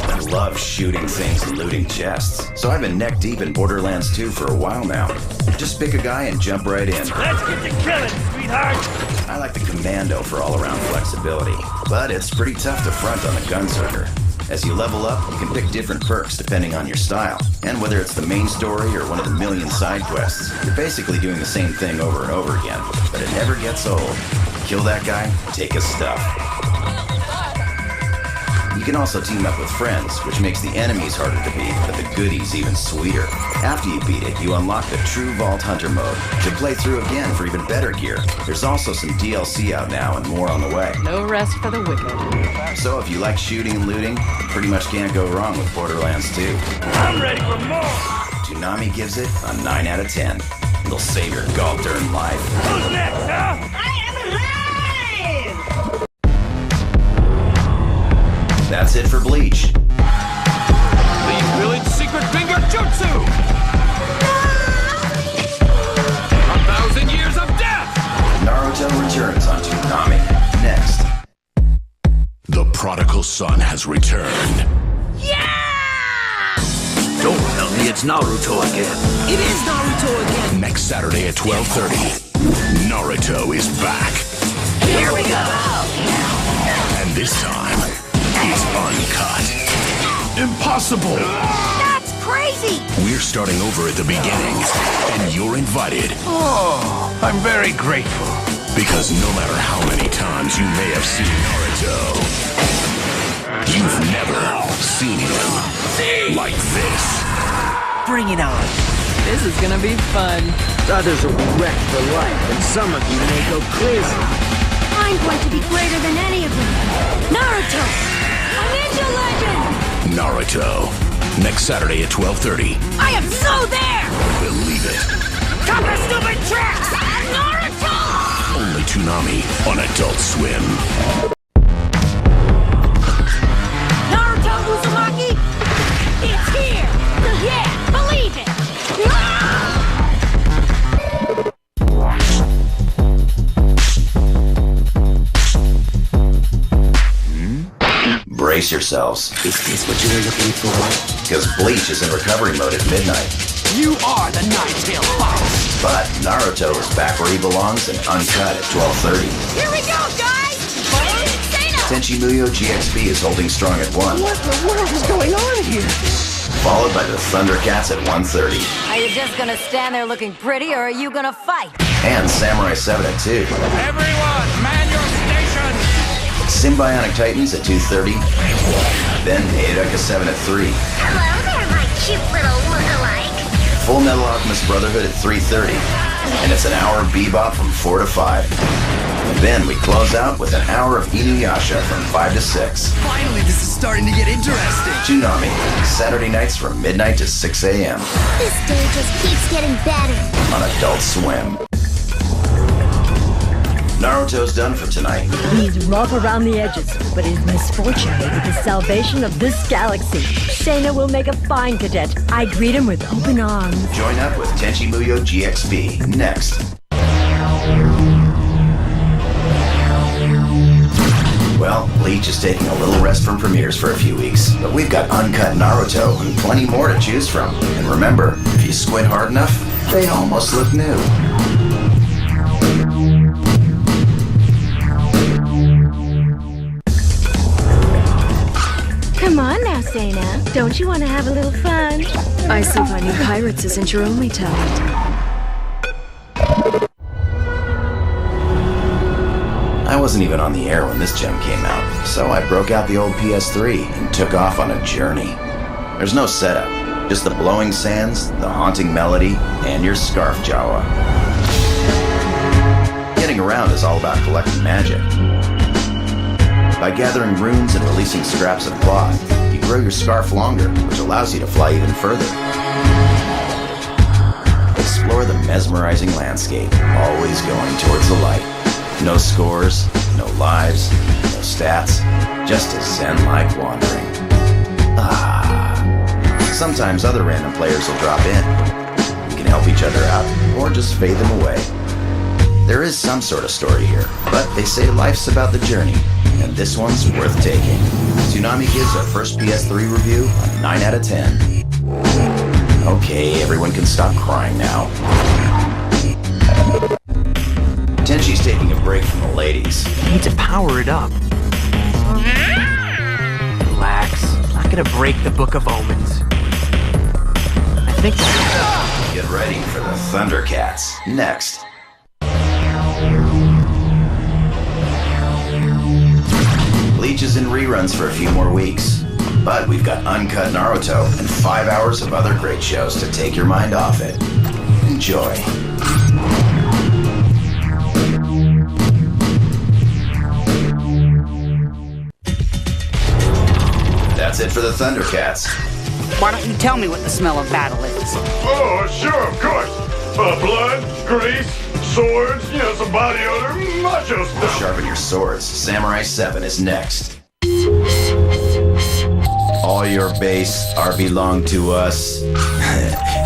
I love shooting things and looting chests, so I've been neck deep in Borderlands 2 for a while now. Just pick a guy and jump right in. Let's get to killing, sweetheart. I like the Commando for all-around flexibility, but it's pretty tough to front on the Gunzerker. As you level up, you can pick different perks depending on your style. And whether it's the main story or one of the million side quests, you're basically doing the same thing over and over again. But it never gets old. Kill that guy, take his stuff. You can also team up with friends, which makes the enemies harder to beat, but the goodies even sweeter. After you beat it, you unlock the True Vault Hunter mode to play through again for even better gear. There's also some DLC out now and more on the way. No rest for the wicked. So if you like shooting and looting, you pretty much can't go wrong with Borderlands 2. I'm ready for more. Toonami gives it a 9 out of 10. It'll save your gall-darn life. Who's next, huh? That's it for Bleach. Leave Village Secret Finger Jutsu! 1,000 years of death! Naruto returns on Toonami. Next. The prodigal son has returned. Yeah! Don't tell me it's Naruto again. It is Naruto again. Next Saturday at 12:30, Naruto is back. Here we go. And this time, it's uncut. Impossible! That's crazy. We're starting over at the beginning, and you're invited. Oh, I'm very grateful. Because no matter how many times you may have seen Naruto, you've never seen him like this. Bring it on. This is gonna be fun. Others will be wrecked for life, and some of you may go crazy. I'm going to be greater than any of them. Naruto! A ninja legend! Naruto. Next Saturday at 12:30. I am so there! Believe it. Cut the stupid tracks! Naruto! Only Toonami on Adult Swim. Naruto Uzumaki! It's here! Yeah, believe it! yourselves. Is this what you were looking for? Because Bleach is in recovery mode at midnight. You are the Nine-Tailed Fox! But Naruto is back where he belongs and uncut at 12:30. Here we go, guys! Tenchi Muyo GXP is holding strong at 1. What the world is going on here? Followed by the Thundercats at 1:30. Are you just gonna stand there looking pretty, or are you gonna fight? And Samurai 7 at 2. Everyone, man your stations! Symbionic Titans at 2:30. Then Eireka 7 at 3. Hello there, my cute little look-alike. Full Metal Alchemist Brotherhood at 3:30. And it's an hour of Bebop from 4 to 5. And then we close out with an hour of Inuyasha from 5 to 6. Finally, this is starting to get interesting. Toonami, Saturday nights from midnight to 6 a.m. This day just keeps getting better. on Adult Swim. Naruto's done for tonight. He's rough around the edges, but his misfortune may be the salvation of this galaxy. Shayna will make a fine cadet. I greet him with open arms. Join up with Tenchi Muyo GXP next. Well, Bleach is taking a little rest from premieres for a few weeks, but we've got uncut Naruto and plenty more to choose from. And remember, if you squint hard enough, they almost look new. Come on now, Shayna. Don't you want to have a little fun? I see finding pirates isn't your only talent. I wasn't even on the air when this gem came out, so I broke out the old PS3 and took off on a journey. There's no setup, just the blowing sands, the haunting melody, and your scarf Jawa. Getting around is all about collecting magic. By gathering runes and releasing scraps of cloth, you grow your scarf longer, which allows you to fly even further. Explore the mesmerizing landscape, always going towards the light. No scores, no lives, no stats, just a zen-like wandering. Sometimes other random players will drop in. You can help each other out, or just fade them away. There is some sort of story here, but they say life's about the journey, and this one's worth taking. Toonami gives our first PS3 review a 9 out of 10. Okay, everyone can stop crying now. Tenchi's taking a break from the ladies. You need to power it up. Relax. I'm not gonna break the Book of Omens. I think... Get ready for the Thundercats next. Bleach is in reruns for a few more weeks, but we've got uncut Naruto and 5 hours of other great shows to take your mind off it. Enjoy. That's it for the Thundercats. Why don't you tell me what the smell of battle is? Oh, sure, of course. Blood, grease, swords, some body odor, macho stuff. Sharpen your swords. Samurai 7 is next. All your base are belong to us.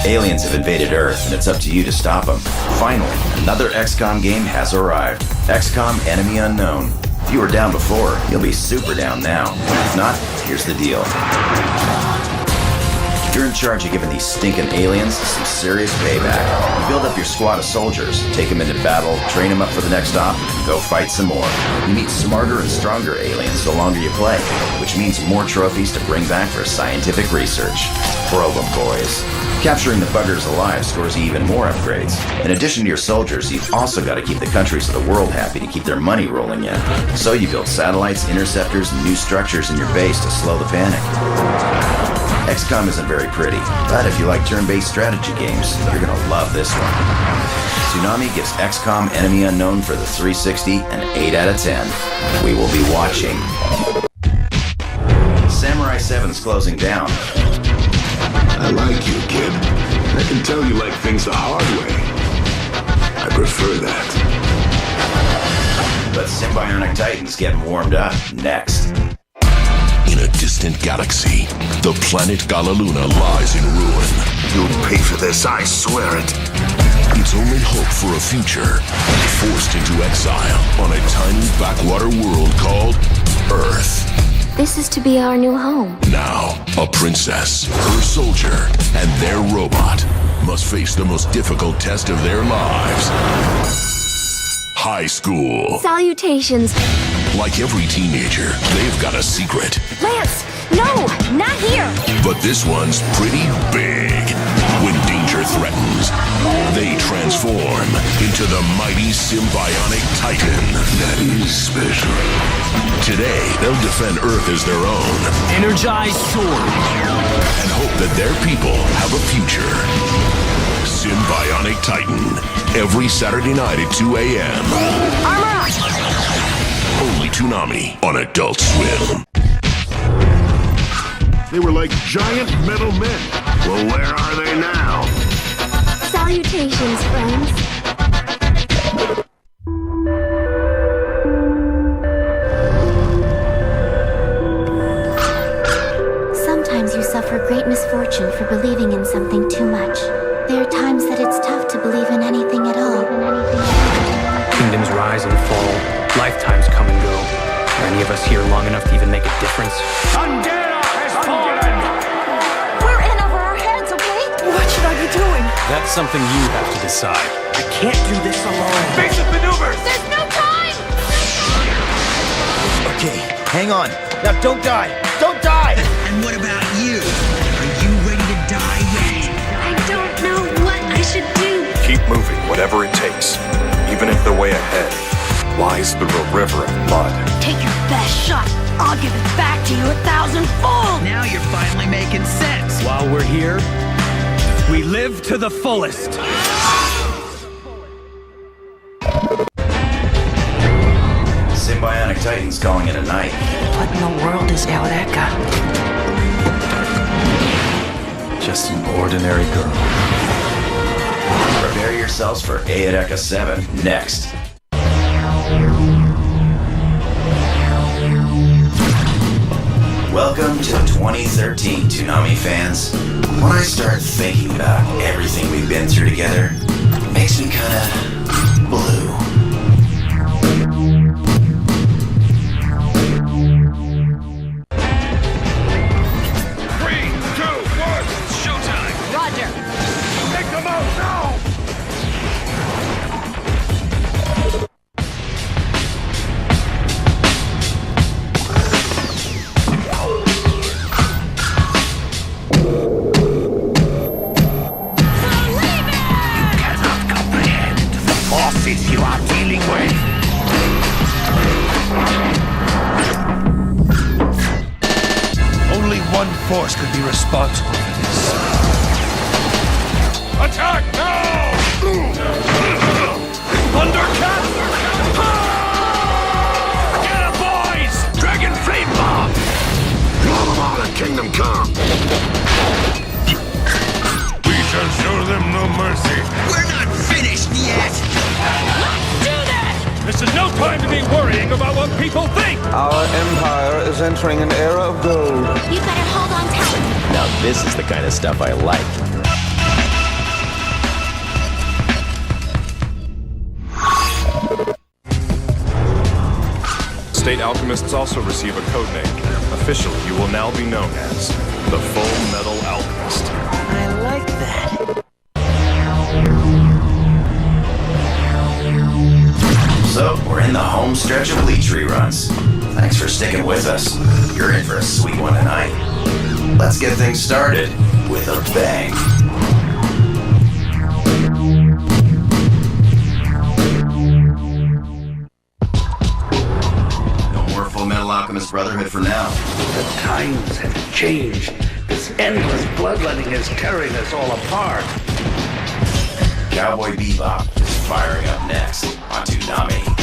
Aliens have invaded Earth, and it's up to you to stop them. Finally, another XCOM game has arrived. XCOM Enemy Unknown. If you were down before, you'll be super down now. If not, here's the deal. You're in charge of giving these stinking aliens some serious payback. You build up your squad of soldiers, take them into battle, train them up for the next op, and go fight some more. You meet smarter and stronger aliens the longer you play, which means more trophies to bring back for scientific research. Probe them, boys. Capturing the buggers alive scores you even more upgrades. In addition to your soldiers, you've also got to keep the countries of the world happy to keep their money rolling in. So you build satellites, interceptors, and new structures in your base to slow the panic. XCOM isn't very pretty, but if you like turn-based strategy games, you're gonna love this one. Toonami gives XCOM Enemy Unknown for the 360 an 8 out of 10. We will be watching. Samurai 7's closing down. I like you, kid. I can tell you like things the hard way. I prefer that. But Symbionic Titans getting warmed up next. In a distant galaxy, the planet Galaluna lies in ruin. You'll pay for this, I swear it. Its only hope for a future, forced into exile on a tiny backwater world called Earth. This is to be our new home. Now, a princess, her soldier, and their robot must face the most difficult test of their lives. High school. Salutations. Like every teenager, they've got a secret. Lance! No! Not here! But this one's pretty big. When danger threatens, they transform into the mighty symbiotic Titan. That is special. Today, they'll defend Earth as their own. Energized sword. And hope that their people have a future. Symbionic Titan. Every Saturday night at 2 a.m. Armor up! Only Toonami on Adult Swim. They were like giant metal men. Well, where are they now? Salutations, friends. Sometimes you suffer great misfortune for believing in something too much. There are times that it's tough to believe in anything at all. Kingdoms rise and fall. Lifetimes come and go. Are any of us here long enough to even make a difference? We're in over our heads, okay? What should I be doing? That's something you have to decide. I can't do this alone. Basic maneuvers! There's no time! Okay, hang on. Now don't die. Don't die! And what about you? Are you ready to die yet? I don't know what I should do. Keep moving, whatever it takes. Even if the way ahead lies through a river of blood. Take your best shot. I'll give it back to you 1,000-fold! Now you're finally making sense. While we're here, we live to the fullest. Symbionic Titan's calling it a night. What in the world is Eureka? Just an ordinary girl. Prepare yourselves for Eureka 7 next. Welcome to 2013, Toonami fans. When I start thinking about everything we've been through together, it makes me kinda blue. You are dealing with. Only one force could be responsible for this. Attack now! Thundercat! Get it, boys! Dragon Flame Bomb! Blow them all at Kingdom Come! We shall show them no mercy. We're not finished yet. Let's do this! This is no time to be worrying about what people think! Our empire is entering an era of gold. You better hold on tight. Now this is the kind of stuff I like. State alchemists also receive a codename. Officially, you will now be known as the Full Metal Alchemist. I like that. So, we're in the home stretch of Bleach reruns. Thanks for sticking with us. You're in for a sweet one tonight. Let's get things started with a bang. No more Full Metal Alchemist Brotherhood for now. The times have changed. This endless bloodletting is tearing us all apart. Cowboy Bebop is firing up next on Toonami.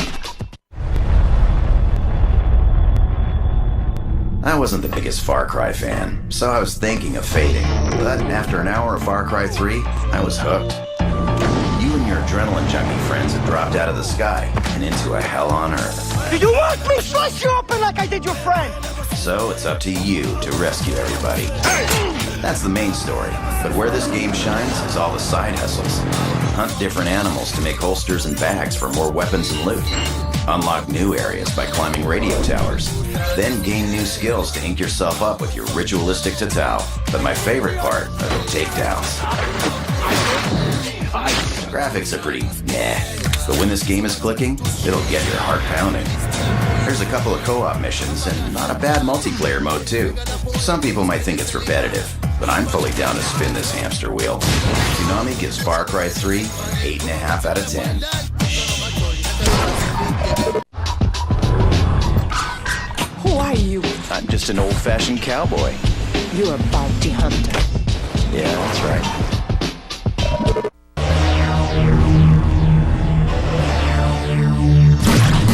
I wasn't the biggest Far Cry fan, so I was thinking of fading. But after an hour of Far Cry 3, I was hooked. You and your adrenaline junkie friends had dropped out of the sky and into a hell on Earth. Do you want me to slice you open like I did your friend? So it's up to you to rescue everybody. That's the main story, but where this game shines is all the side hustles. Hunt different animals to make holsters and bags for more weapons and loot. Unlock new areas by climbing radio towers. Then gain new skills to ink yourself up with your ritualistic tatau. But my favorite part are the takedowns. Graphics are pretty meh, but when this game is clicking, it'll get your heart pounding. There's a couple of co-op missions and not a bad multiplayer mode too. Some people might think it's repetitive, but I'm fully down to spin this hamster wheel. Toonami gives Far Cry 3 8.5 out of 10. Who are you? I'm just an old-fashioned cowboy. You're a bounty hunter. Yeah, that's right.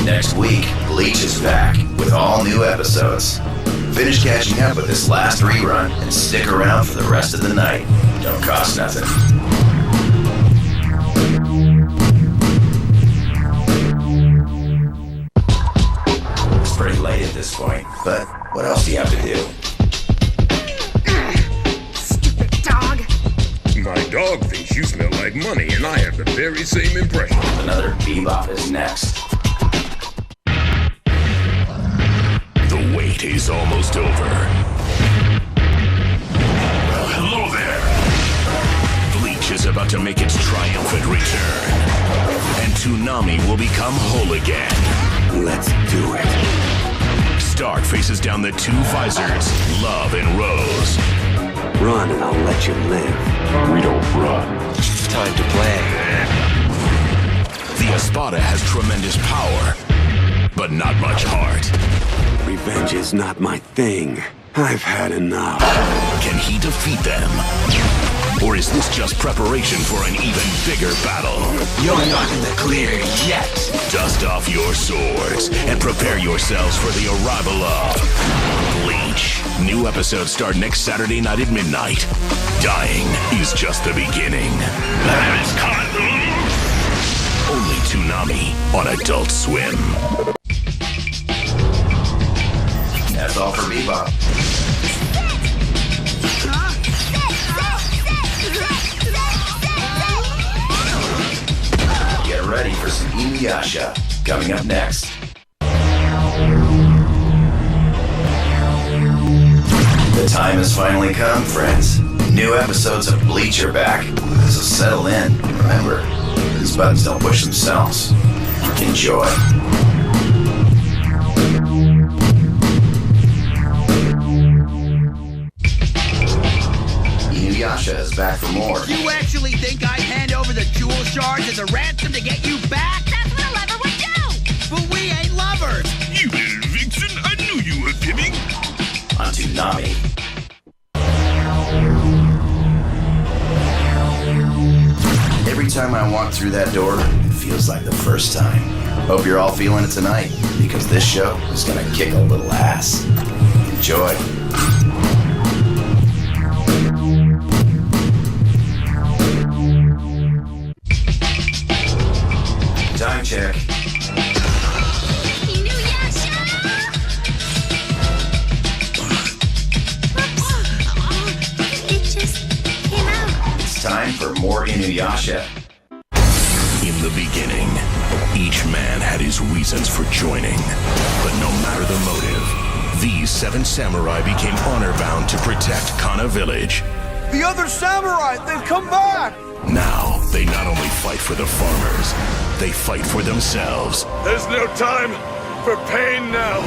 Next week, Bleach is back with all new episodes. Finish catching up with this last rerun and stick around for the rest of the night. Don't cost nothing. It's pretty late at this point, but what else do you have to do? Stupid dog. My dog thinks you smell like money, and I have the very same impression. Another Bebop is next. The wait is almost over. Well, hello there. Bleach is about to make its triumphant return, and Toonami will become whole again. Let's do it. Stark faces down the two visors, Love and Rose. Run and I'll let you live. We don't run. Time to play. The Espada has tremendous power, but not much heart. Revenge is not my thing. I've had enough. Can he defeat them? Or is this just preparation for an even bigger battle? You're not in the clear yet. Dust off your swords and prepare yourselves for the arrival of Bleach. New episodes start next Saturday night at midnight. Dying is just the beginning. That is only Toonami on Adult Swim. That's all for Bebop. Get ready for some Inuyasha coming up next. The time has finally come, friends. New episodes of Bleach are back, so settle in. Remember, these buttons don't push themselves. Enjoy. Inuyasha is back for more. You actually think I'd hand over the jewel shards as a ransom to get you back? That's what a lover would do! But we ain't lovers! You little vixen, I knew you were kidding. On Toonami. Every time I walk through that door, it feels like the first time. Hope you're all feeling it tonight, because this show is gonna kick a little ass. Enjoy. Time check. It just came out. It's time for more Inuyasha. In the beginning, each man had his reasons for joining. But no matter the motive, these 7 samurai became honor-bound to protect Kana Village. The other samurai, they've come back! Now, they not only fight for the farmers, they fight for themselves. There's no time for pain now.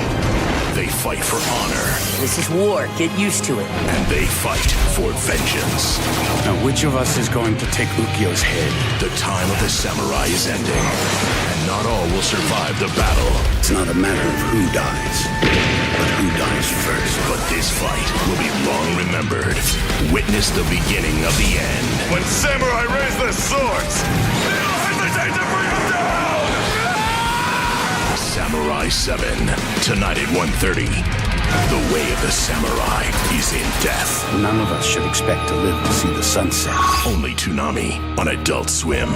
They fight for honor. This is war. Get used to it. And they fight for vengeance. Now, which of us is going to take Ukyo's head? The time of the samurai is ending, and not all will survive the battle. It's not a matter of who dies, but who dies first. But this fight will be long remembered. Witness the beginning of the end. When samurai raise their swords, they don't hesitate to bring them down! Samurai 7, tonight at 1:30. The way of the samurai is in death. None of us should expect to live to see the sunset. Only Toonami on Adult Swim.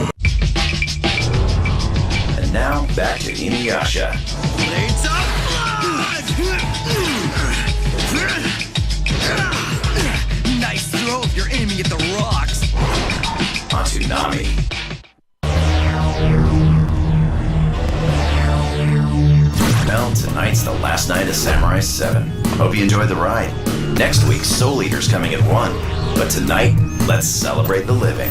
And now, back to Inuyasha. Blades of blood! Nice throw if you're aiming at the rocks. On Toonami. tonight's the last night of Samurai 7. Hope you enjoyed the ride. Next week, Soul Eater's coming at 1. But tonight, let's celebrate the living.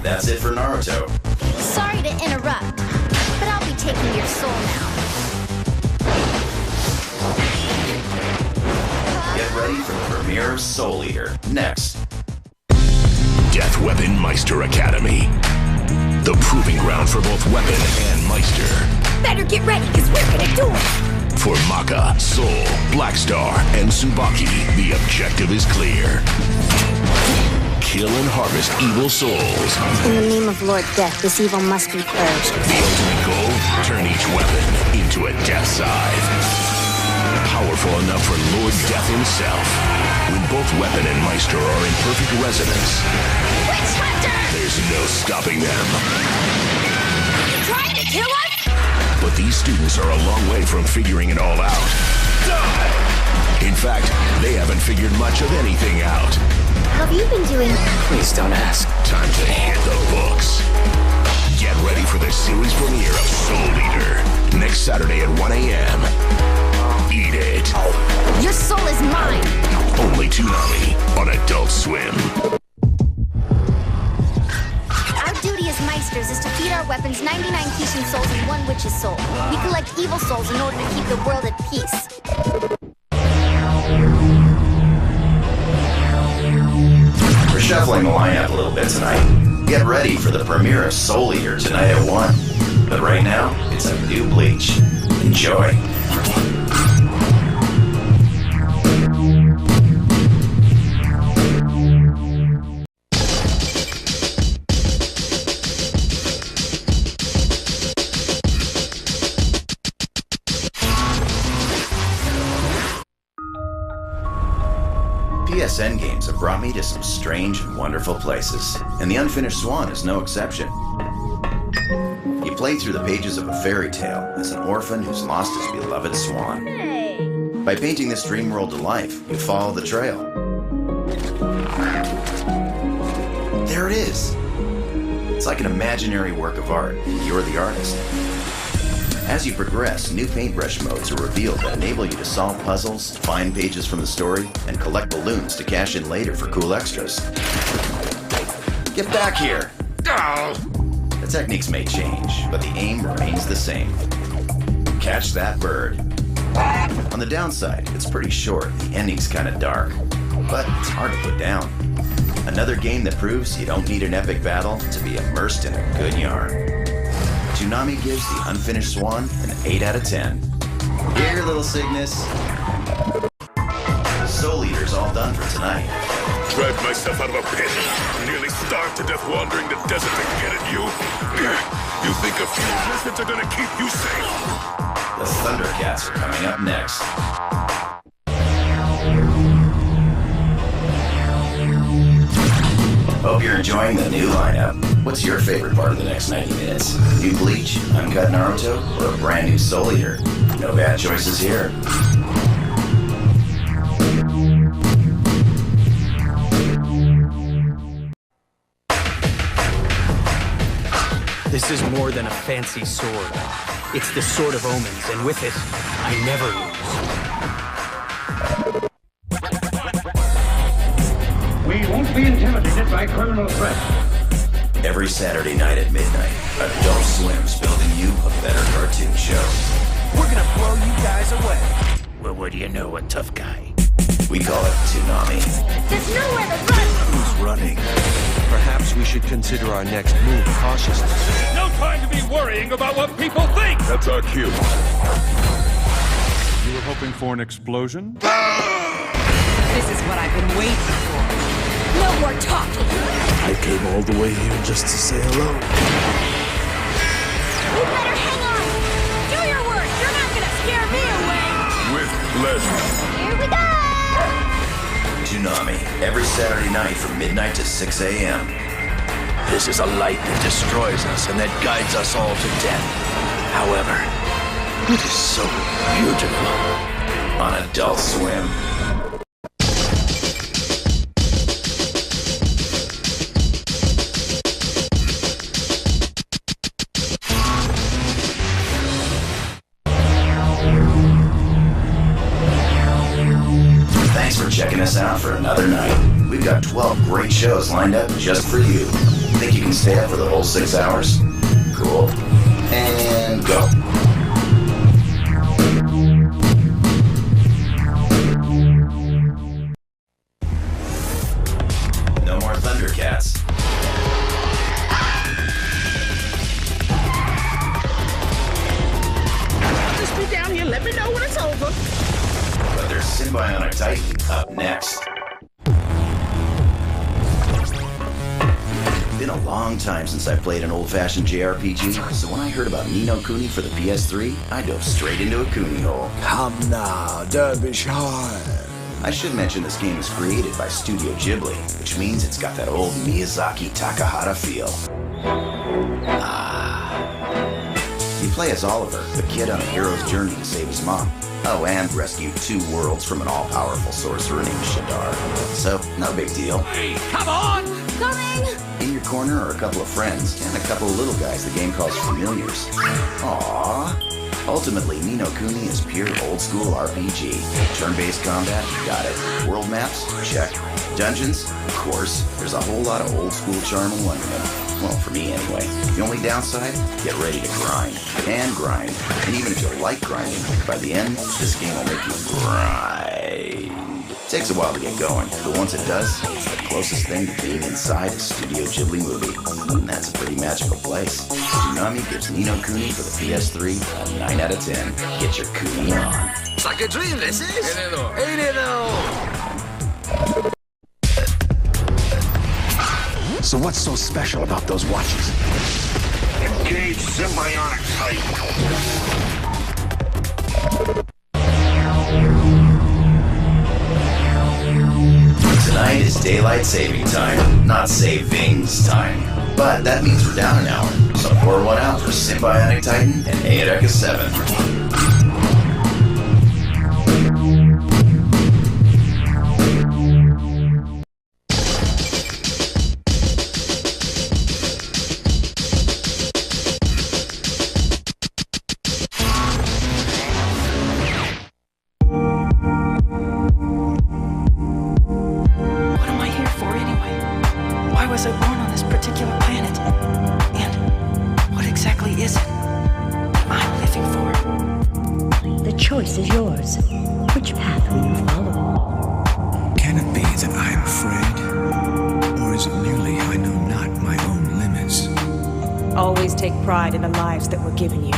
That's it for Naruto. Sorry to interrupt, but I'll be taking your soul now. Get ready for the premiere of Soul Eater, next. Death Weapon Meister Academy. The proving ground for both Weapon and Meister. Better get ready, because we're gonna do it! For Maka, Soul, Blackstar, and Tsubaki, the objective is clear. Kill and harvest evil souls. In the name of Lord Death, this evil must be purged. The ultimate goal? Turn each weapon into a death scythe. Powerful enough for Lord Death himself. When both Weapon and Meister are in perfect resonance, Witch Hunter! there's no stopping them. You trying to kill us? But these students are a long way from figuring it all out. In fact, they haven't figured much of anything out. What have you been doing? Please don't ask. Time to hit the books. Get ready for the series premiere of Soul Eater. Next Saturday at 1 a.m. Eat it. Your soul is mine! Only Toonami on Adult Swim. Our duty as Meisters is to feed our weapons 99 Kishin souls and 1 witch's soul. We collect evil souls in order to keep the world at peace. We're shuffling the lineup a little bit tonight. Get ready for the premiere of Soul Eater tonight at 1. But right now, it's a new Bleach. Enjoy. PSN games have brought me to some strange and wonderful places, and The Unfinished Swan is no exception. You play through the pages of a fairy tale as an orphan who's lost his beloved swan. By painting this dream world to life, you follow the trail. There it is! It's like an imaginary work of art, and you're the artist. As you progress, new paintbrush modes are revealed that enable you to solve puzzles, find pages from the story, and collect balloons to cash in later for cool extras. Get back here! The techniques may change, but the aim remains the same. Catch that bird. On the downside, it's pretty short, the ending's kinda dark, but it's hard to put down. Another game that proves you don't need an epic battle to be immersed in a good yarn. Toonami gives The Unfinished Swan an 8 out of 10. Here, little Cygnus. Soul Eater's all done for tonight. Dragged myself out of a pit. Nearly starved to death wandering the desert to get at you. You think a few lizards are gonna keep you safe? The Thundercats are coming up next. Hope you're enjoying the new lineup. What's your favorite part of the next 90 minutes? New Bleach, Uncut Naruto, or a brand new Soul Eater? No bad choices here. This is more than a fancy sword. It's the Sword of Omens, and with it, I never lose. We won't be intimidated by criminal threats. Every Saturday night at midnight, Adult Swim's building you a better cartoon show. We're gonna blow you guys away. Well, what do you know, a tough guy? We call it Toonami. There's nowhere to run! Who's running? Perhaps we should consider our next move cautiously. No time to be worrying about what people think! That's our cue. You were hoping for an explosion? This is what I've been waiting for. No more talking! I came all the way here just to say hello. You better hang on! Do your work! You're not gonna scare me away! With pleasure. Here we go! Toonami, every Saturday night from midnight to 6 a.m. This is a light that destroys us and that guides us all to death. However, it is so beautiful. On Adult Swim. for checking us out for another night. We've got 12 great shows lined up just for you. Think you can stay up for the whole 6 hours? Cool. And go. No more Thundercats. Just be down here, let me know when it's over. But there's Symbionic Titan up next. It's been a long time since I played an old-fashioned JRPG, so when I heard about Ni no Kuni for the PS3, I dove straight into a Kuni hole. Come now, Dervish High. I should mention this game is created by Studio Ghibli, which means it's got that old Miyazaki Takahata feel. You play as Oliver, the kid on a hero's journey to save his mom. Oh, and rescue 2 worlds from an all-powerful sorcerer named Shadar. So, no big deal. Hey, come on! Coming! In your corner are a couple of friends, and a couple of little guys the game calls familiars. Aww. Ultimately, Ni no Kuni is pure old-school RPG. Turn-based combat? Got it. World maps? Check. Dungeons? Of course. There's a whole lot of old-school charm and wonderment. Well, for me anyway. The only downside? Get ready to grind. And grind. And even if you like grinding, by the end, this game will make you grind. Takes a while to get going, but once it does, it's the closest thing to being inside a Studio Ghibli movie. And that's a pretty magical place. Toonami gives Ni no Kuni for the PS3 a 9 out of 10. Get your Kuni on. It's like a dream, this is. Ain't it though? So what's so special about those watches? Engage Symbionic Titan. Tonight is daylight saving time, not savings time. But that means we're down an hour, so pour one out for Symbionic Titan and Ayataka 7. Always take pride in the lives that were given you.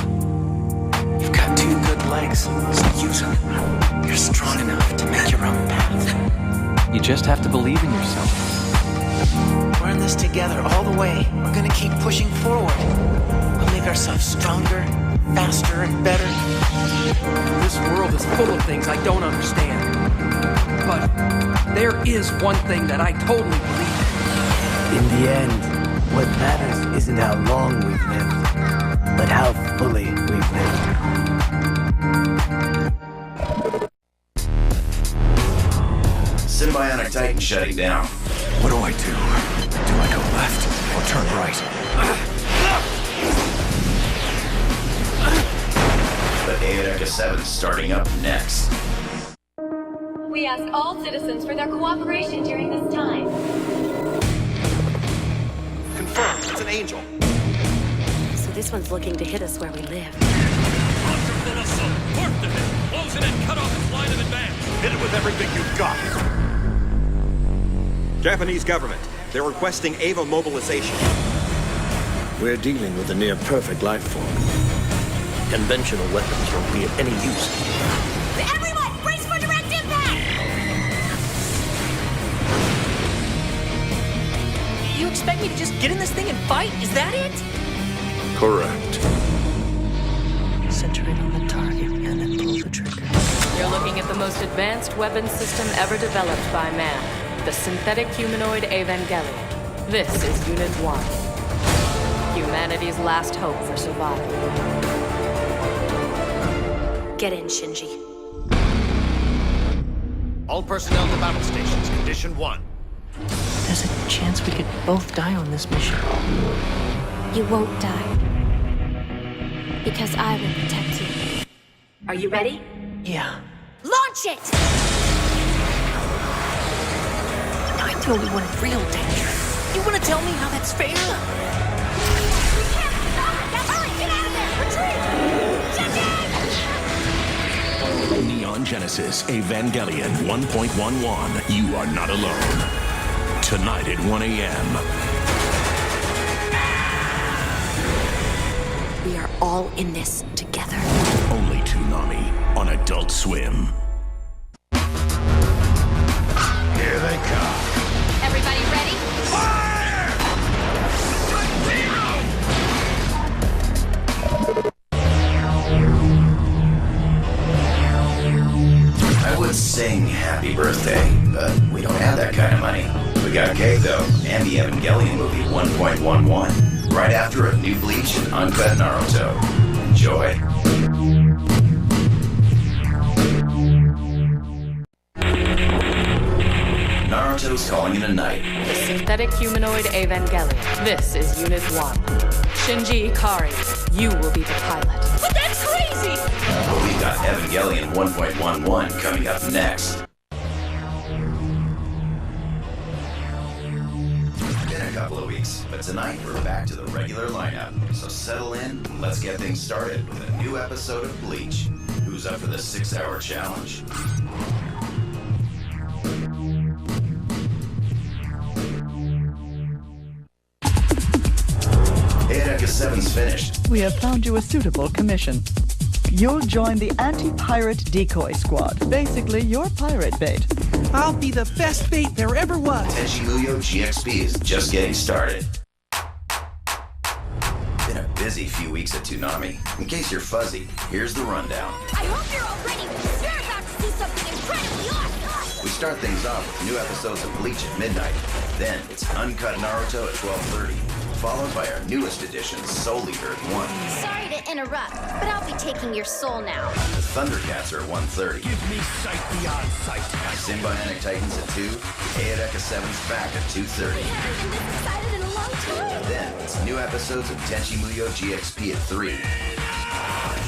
You've got 2 good legs, so use them. You're strong enough to make your own path. You just have to believe in yourself. We're in this together all the way. We're gonna keep pushing forward. We'll make ourselves stronger, faster, and better. This world is full of things I don't understand. But there is one thing that I totally believe in. In the end, what matters isn't how long we've lived, but how fully we've lived. Symbionic Titan shutting down. What do I do? Do I go left or turn right? But Ayataka 7 is starting up next. We ask all citizens for their cooperation during this time. Confirmed, it's an angel. So this one's looking to hit us where we live. Wonderful assault. Work to him. Close it and cut off its line of advance. Hit it with everything you've got. Japanese government. They're requesting Ava mobilization. We're dealing with a near-perfect life form. Conventional weapons won't be of any use. Everyone, brace for direct impact! You expect me to just get in this thing and fight? Is that it? Correct. Center it on the target and then pull the trigger. You're looking at the most advanced weapon system ever developed by man. The synthetic humanoid Evangelion. This is Unit 1. Humanity's last hope for survival. Get in, Shinji. All personnel to battle stations. Condition 1. There's a chance we could both die on this mission. You won't die. Because I will protect you. Are you ready? Yeah. Launch it! the only one in real danger. You want to tell me how that's fair? Neon Genesis Evangelion 1.11. You are not alone. Tonight at 1 a.m. We are all in this together. Only Toonami on Adult Swim. Here they come. Everybody ready? I would sing happy birthday, but we don't have that kind of money. We got a cake, though, and the Evangelion movie 1.11. Right after a new Bleach and uncut Naruto. Enjoy. Naruto's calling it a night. The synthetic humanoid Evangelion. This is Unit 1. Shinji Ikari, you will be the pilot. But that's crazy! But we've got Evangelion 1.11 coming up next. Been a couple of weeks, but tonight we're back to the regular lineup. So settle in, and let's get things started with a new episode of Bleach. Who's up for the 6-hour challenge? Eireka 7's finished. We have found you a suitable commission. You'll join the anti-pirate decoy squad. Basically, your pirate bait. I'll be the best bait there ever was. Tenchi Muyo GXP is just getting started. Been a busy few weeks at Toonami. In case you're fuzzy, here's the rundown. I hope you're all ready. We're about to do something incredibly awesome. We start things off with new episodes of Bleach at midnight. Then it's uncut Naruto at 12:30, followed by our newest edition, Soul Eater at 1. Sorry to interrupt, but I'll be taking your soul now. The Thundercats are at 1:30. Give me sight beyond sight. Symbionic Titans at 2. Eireka 7's back at 2:30. I haven't been this excited in a long time. Then it's new episodes of Tenchi Muyo GXP at 3.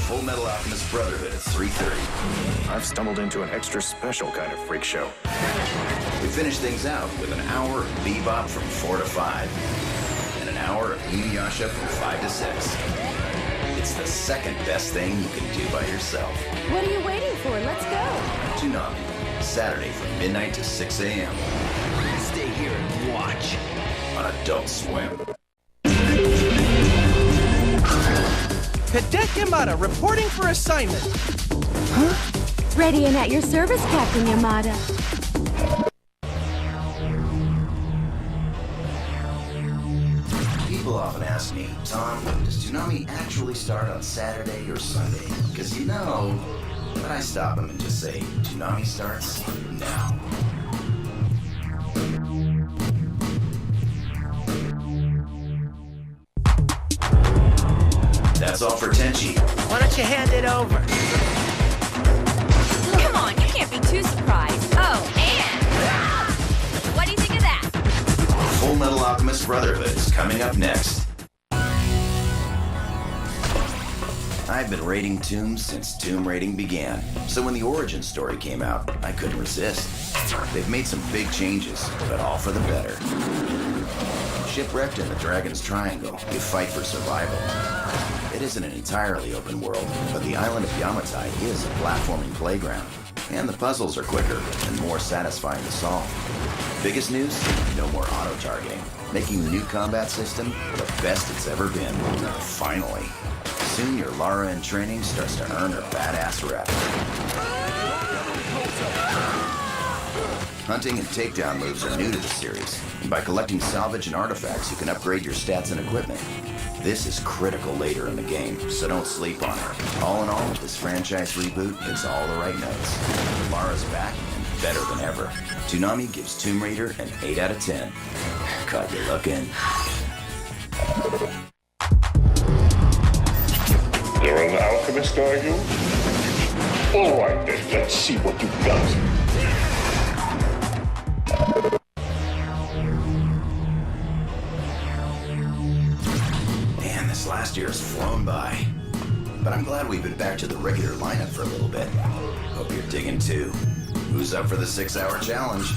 Full Metal Alchemist Brotherhood at 3:30. I've stumbled into an extra special kind of freak show. We finish things out with an hour of Bebop from 4 to 5. And an hour of Inuyasha from 5 to 6. It's the second best thing you can do by yourself. What are you waiting for? Let's go. Toonami, Saturday from midnight to 6 a.m. Stay here and watch. On Adult Swim. Cadet Yamada reporting for assignment. Ready and at your service, Captain Yamada. People often ask me, Tom, does Toonami actually start on Saturday or Sunday? Because you know, but I stop them and just say, Toonami starts now. That's all for Tenchi. Why don't you hand it over? Come on, you can't be too surprised. Oh, and... What do you think of that? Full Metal Alchemist Brotherhood is coming up next. I've been raiding tombs since tomb raiding began, so when the origin story came out, I couldn't resist. They've made some big changes, but all for the better. Shipwrecked in the Dragon's Triangle, you fight for survival. It isn't an entirely open world, but the island of Yamatai is a platforming playground, and the puzzles are quicker and more satisfying to solve. Biggest news? No more auto-targeting, making the new combat system the best it's ever been. Finally. Soon your Lara in training starts to earn her badass rep. Hunting and takedown moves are new to the series, and by collecting salvage and artifacts, you can upgrade your stats and equipment. This is critical later in the game, so don't sleep on it. All in all, this franchise reboot hits all the right notes. Lara's back and better than ever. Toonami gives Tomb Raider an 8 out of 10. Caught you looking. You're an alchemist, are you? All right, then, let's see what you've got. Man, this last year has flown by. But I'm glad we've been back to the regular lineup for a little bit. Hope you're digging too. Who's up for the 6-hour challenge?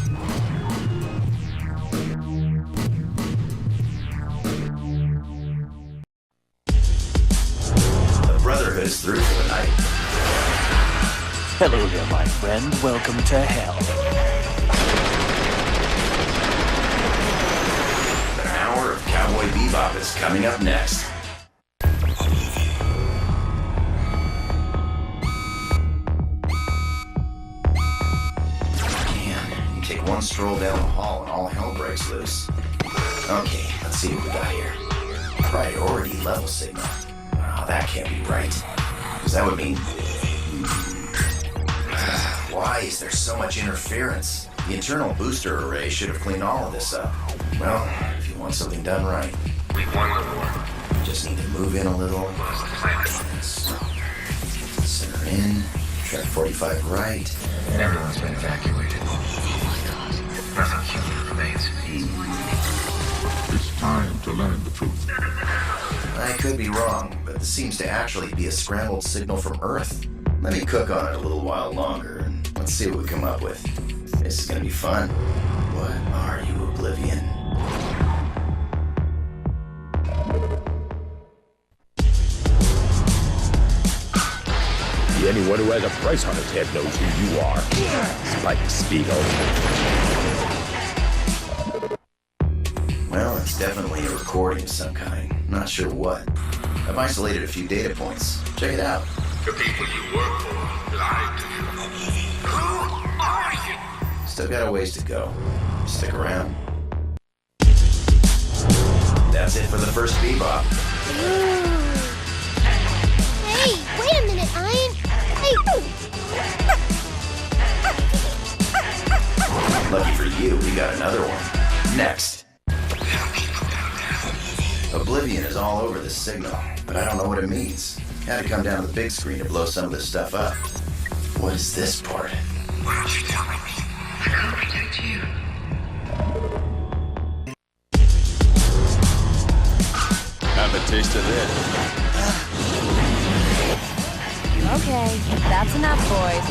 through for the night. Hello there, my friend. Welcome to hell. An hour of Cowboy Bebop is coming up next. Man, you take one stroll down the hall and all hell breaks loose. Okay, let's see what we got here. Priority level signal. Oh, that can't be right. Because that would mean... Why is there so much interference? The internal booster array should have cleaned all of this up. Well, if you want something done right, we won the war. Just need to move in a little. Center in. Track 45 right. Everyone's been evacuated. Nothing human remains. It's time to learn the truth. I could be wrong, but this seems to actually be a scrambled signal from Earth. Let me cook on it a little while longer, and let's see what we come up with. This is gonna be fun. What are you, Oblivion? Anyone who has a price on his head knows who you are. Spike Spiegel. Well, it's definitely a recording of some kind. Not sure what. I've isolated a few data points. Check it out. The people you work for lied to you. Who are you? Still got a ways to go. Stick around. That's it for the first Bebop. Hey, wait a minute, Ian. Hey. Lucky for you, we got another one. Next. Oblivion is all over this signal, but I don't know what it means. Had to come down to the big screen to blow some of this stuff up. What is this part? Why don't you tell me? I can't protect you. Have a taste of this. Okay, that's enough, boys.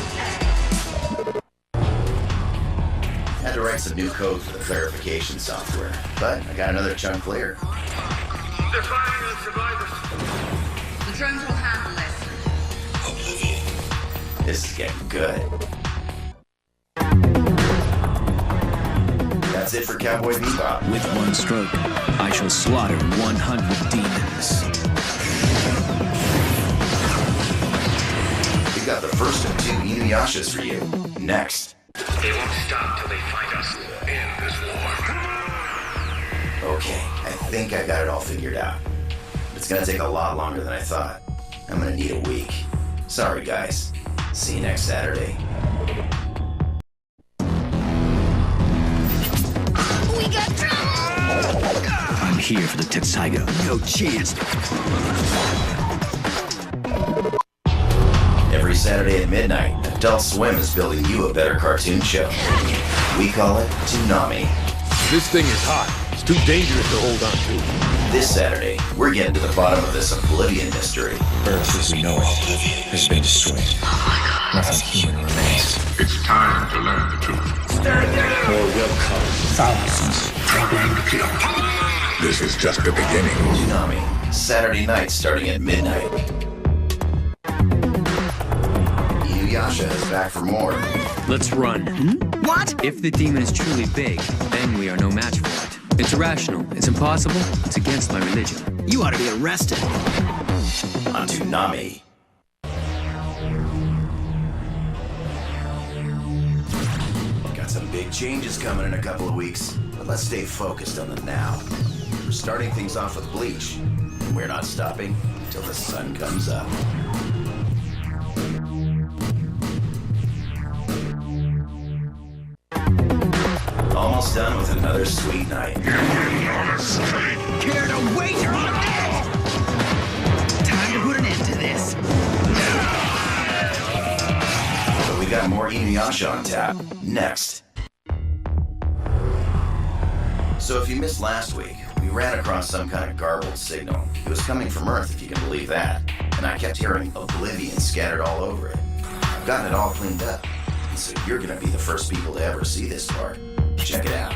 Had to write some new code for the clarification software, but I got another chunk clear. They're firing on survivors. The drones will handle this. This is getting good. That's it for Cowboy Bebop. With one stroke, I shall slaughter 100 demons. We got the first of 2 Inuyashas for you. Next. They won't stop till they find us in this war. Okay, I think I got it all figured out. It's gonna take a lot longer than I thought. I'm gonna need a week. Sorry, guys. See you next Saturday. We got trouble! I'm here for the Tetsaiga. No chance. Every Saturday at midnight, Adult Swim is building you a better cartoon show. We call it Toonami. This thing is hot. It's too dangerous to hold on to. This Saturday, we're getting to the bottom of this Oblivion mystery. Earth as we know it has been destroyed. Nothing human remains. It's time to learn the truth. More will come. Thousands. Troubling to kill. This is just the beginning. Toonami, Saturday night starting at midnight. Inuyasha is back for more. Let's run. What? If the demon is truly big, then we are no match for it. It's irrational. It's impossible. It's against my religion. You ought to be arrested. On Toonami. Got some big changes coming in a couple of weeks, but let's stay focused on the now. We're starting things off with Bleach, and we're not stopping until the sun comes up. Almost done with another sweet night. Care to wager on that? Time to put an end to this. But we got more Inuyasha on tap. Next. So if you missed last week, we ran across some kind of garbled signal. It was coming from Earth, if you can believe that. And I kept hearing Oblivion scattered all over it. I've gotten it all cleaned up. And so you're gonna be the first people to ever see this part. Check it out.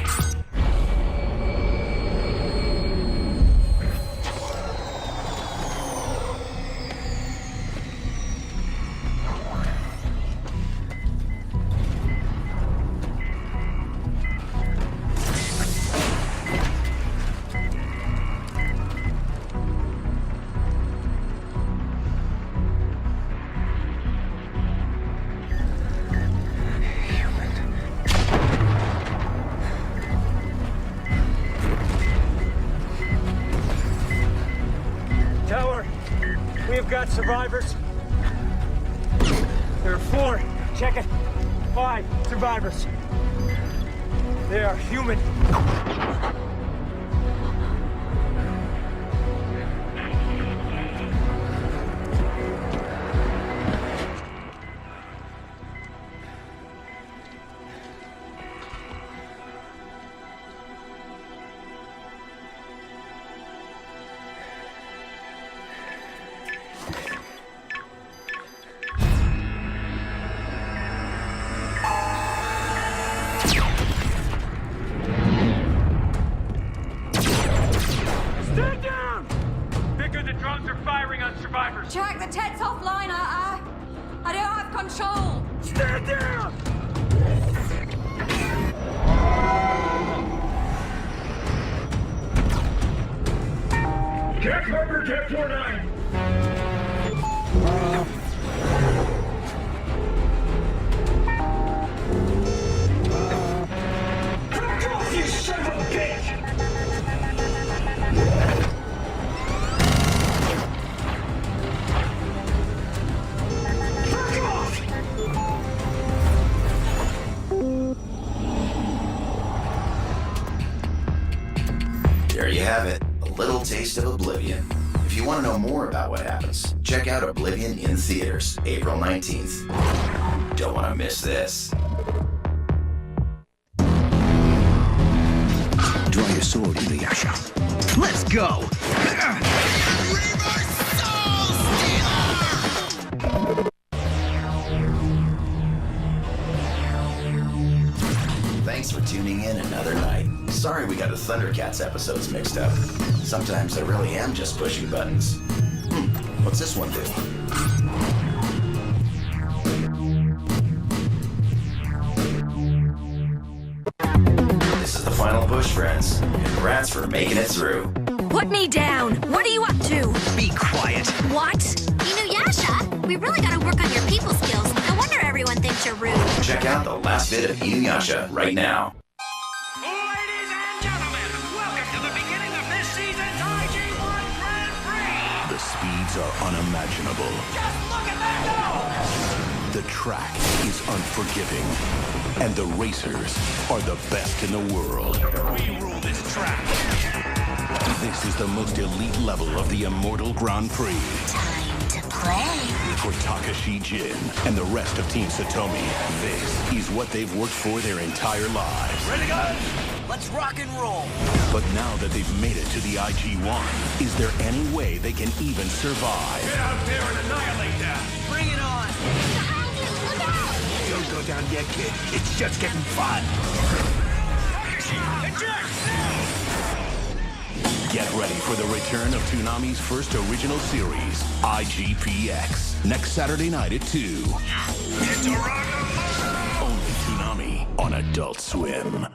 survivors? There are 4. Check it. 5 survivors. They are human. Jack, the Ted's offline. I don't have control. Stand down! Jack Harper, Jet 49. Back off, you son of a bitch! There you have it, a little taste of Oblivion. If you want to know more about what happens, check out Oblivion in theaters, April 19th. Don't want to miss this. Draw your sword, Inuyasha. Let's go! Thanks for tuning in another night. Sorry we got the Thundercats episodes mixed up. Sometimes I really am just pushing buttons. What's this one do? This is the final push, friends. Congrats for making it through. Put me down. What are you up to? Be quiet. What? Inuyasha, we really gotta work on your people skills. No wonder everyone thinks you're rude. Check out the last bit of Inuyasha right now. Ladies and gentlemen, welcome to the beginning of this season's IG1 Grand Prix! The speeds are unimaginable. Just look at that go! The track is unforgiving. And the racers are the best in the world. We rule this track. This is the most elite level of the Immortal Grand Prix. Time to play. For Takashi Jin and the rest of Team Satomi, this is what they've worked for their entire lives. Ready, guys? Let's rock and roll. But now that they've made it to the IG1, is there any way they can even survive? Get out there and annihilate them. Bring it on. Don't go down yet, kid. It's just getting fun. Get ready for the return of Toonami's first original series, IGPX, next Saturday night at 2. It's a rock and roll. Only Toonami on Adult Swim.